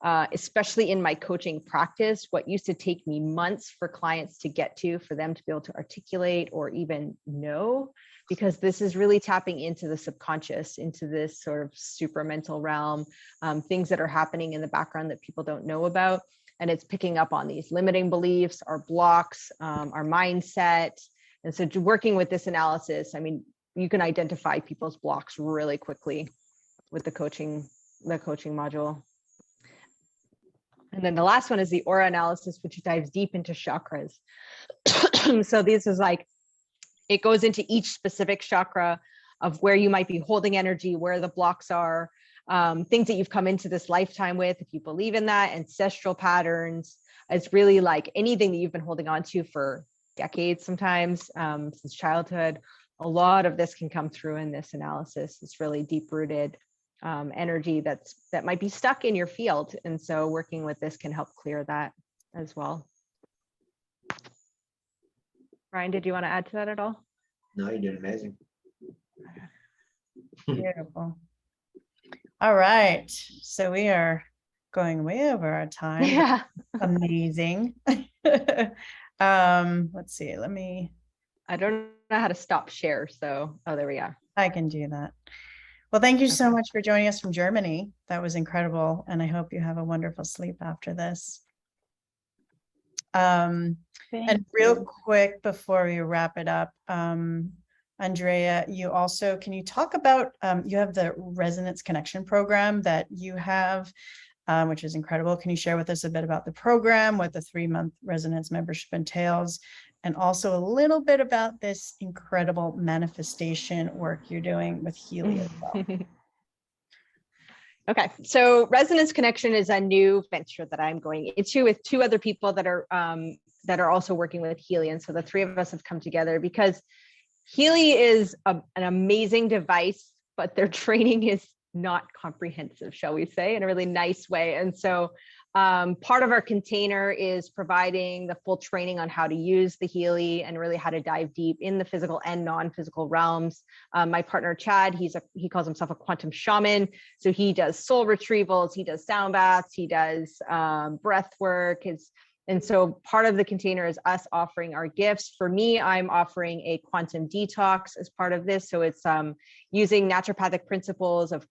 especially in my coaching practice, what used to take me months for clients to get to, for them to be able to articulate or even know, because this is really tapping into the subconscious, into this sort of supramental realm, things that are happening in the background that people don't know about. And it's picking up on these limiting beliefs, our blocks, our mindset. And so working with this analysis, I mean, you can identify people's blocks really quickly with the coaching module. And then the last one is the aura analysis, which dives deep into chakras. So this is like, it goes into each specific chakra of where you might be holding energy, where the blocks are, things that you've come into this lifetime with, if you believe in that, ancestral patterns. It's really like anything that you've been holding on to for decades, sometimes since childhood. A lot of this can come through in this analysis. It's really deep-rooted energy that might be stuck in your field. And so working with this can help clear that as well. Ryan, did you want to add to that at all? No, you did amazing. Beautiful. All right. So we are going way over our time. Yeah. Amazing. Let's see. I don't know how to stop share. So, oh, there we are. I can do that. Well, thank you so Okay. much for joining us from Germany. That was incredible. And I hope you have a wonderful sleep after this. And real quick before we wrap it up, Andrea, can you talk about, you have the Resonance Connection program that you have, which is incredible. Can you share with us a bit about the program, what the 3-month Resonance membership entails, and also a little bit about this incredible manifestation work you're doing with Healy as well? Okay, so Resonance Connection is a new venture that I'm going into with 2 other people that are also working with Healy. And so the 3 of us have come together because Healy is an amazing device, but their training is not comprehensive, shall we say, in a really nice way. And so part of our container is providing the full training on how to use the Healy and really how to dive deep in the physical and non-physical realms. My partner, Chad, he calls himself a quantum shaman. So he does soul retrievals, he does sound baths, he does breath work. And so part of the container is us offering our gifts. For me, I'm offering a quantum detox as part of this. So it's using naturopathic principles of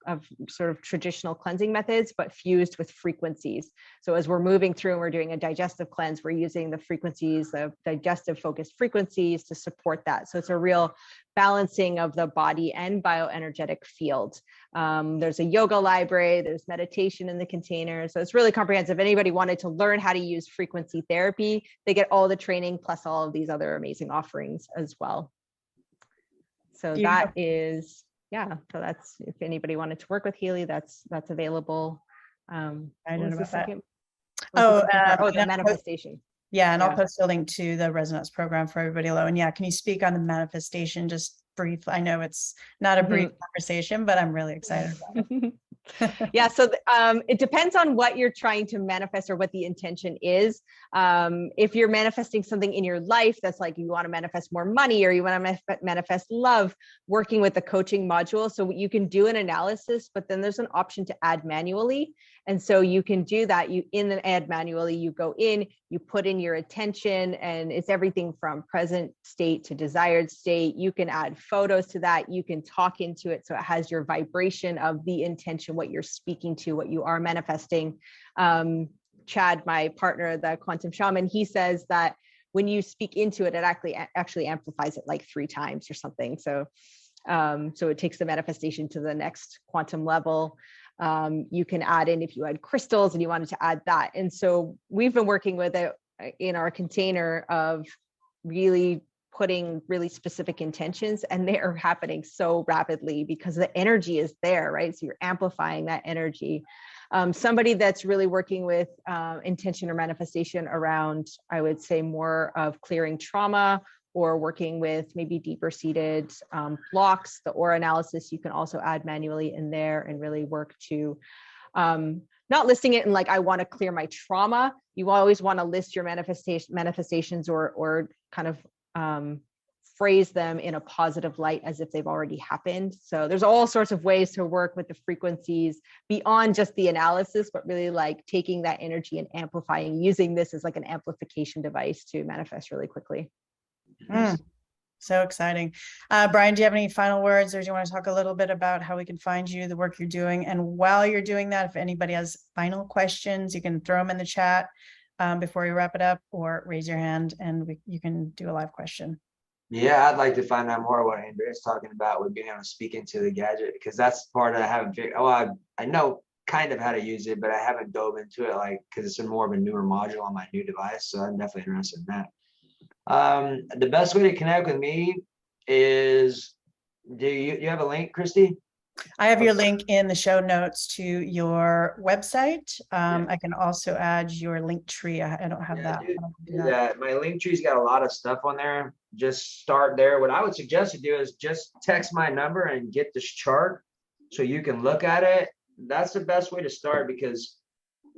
sort of traditional cleansing methods, but fused with frequencies. So as we're moving through and we're doing a digestive cleanse, we're using the frequencies, the digestive focused frequencies to support that. So it's a real balancing of the body and bioenergetic field. There's a yoga library, there's meditation in the container. So it's really comprehensive. If anybody wanted to learn how to use frequency therapy, they get all the training plus all of these other amazing offerings as well. So that is, yeah, so that's, if anybody wanted to work with Healy, that's available. I don't know about that. The manifestation. Yeah, and I'll post a link to the Resonance program for everybody below. And yeah, can you speak on the manifestation just brief? I know it's not a brief conversation, but I'm really excited about it. Yeah, so it depends on what you're trying to manifest or what the intention is. If you're manifesting something in your life that's like you want to manifest more money or you want to manifest love, working with the coaching module. So you can do an analysis, but then there's an option to add manually. And so you can do that. You in the add manually, you go in, you put in your attention, and it's everything from present state to desired state. You can add photos to that. You can talk into it. So it has your vibration of the intention, what you're speaking to, what you are manifesting. Chad, my partner, the quantum shaman, he says that when you speak into it, it actually amplifies it like 3 times or something. So it takes the manifestation to the next quantum level. You can add in, if you had crystals and you wanted to add that. And so we've been working with it in our container of really putting really specific intentions, and they are happening so rapidly because the energy is there, right? So you're amplifying that energy. Somebody that's really working with intention or manifestation around, I would say, more of clearing trauma or working with maybe deeper seated blocks. The aura analysis, you can also add manually in there and really work to not listing it in like, I want to clear my trauma. You always want to list your manifestations or kind of phrase them in a positive light as if they've already happened. So there's all sorts of ways to work with the frequencies beyond just the analysis, but really like taking that energy and amplifying, using this as like an amplification device to manifest really quickly. So exciting. Brian, do you have any final words, or do you want to talk a little bit about how we can find you, the work you're doing? And while you're doing that, if anybody has final questions, you can throw them in the chat before we wrap it up, or raise your hand and you can do a live question. Yeah, I'd like to find out more what Andrea's talking about with being able to speak into the gadget, because that's the part I haven't figured. Oh, I know kind of how to use it, but I haven't dove into it, like, because it's more of a newer module on my new device. So I'm definitely interested in that. The best way to connect with me is, do you have a link, Christy? I have your link in the show notes to your website. I can also add your link tree. I don't have that. Do that. My link tree's got a lot of stuff on there. Just start there. What I would suggest to do is just text my number and get this chart so you can look at it. That's the best way to start, because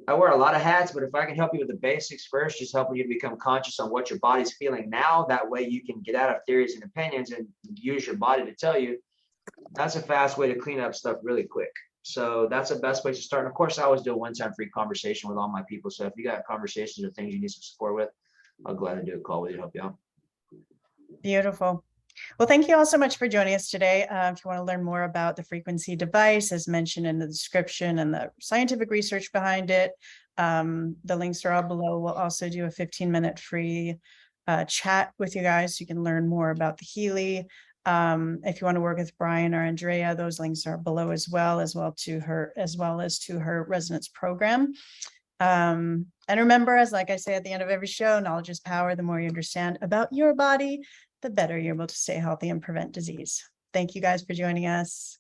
I wear a lot of hats, but if I can help you with the basics first, just helping you become conscious on what your body's feeling now, that way you can get out of theories and opinions and use your body to tell you. That's a fast way to clean up stuff really quick. So that's the best place to start. And of course, I always do a one-time free conversation with all my people. So if you got conversations or things you need some support with, I'll gladly do a call with you to help you out. Beautiful. Well, thank you all so much for joining us today. If you want to learn more about the frequency device, as mentioned in the description, and the scientific research behind it, the links are all below. We'll also do a 15-minute free chat with you guys so you can learn more about the Healy. If you want to work with Brian or Andrea, those links are below as well as to her resonance program. And remember, as like I say at the end of every show, knowledge is power. The more you understand about your body, the better you're able to stay healthy and prevent disease. Thank you guys for joining us.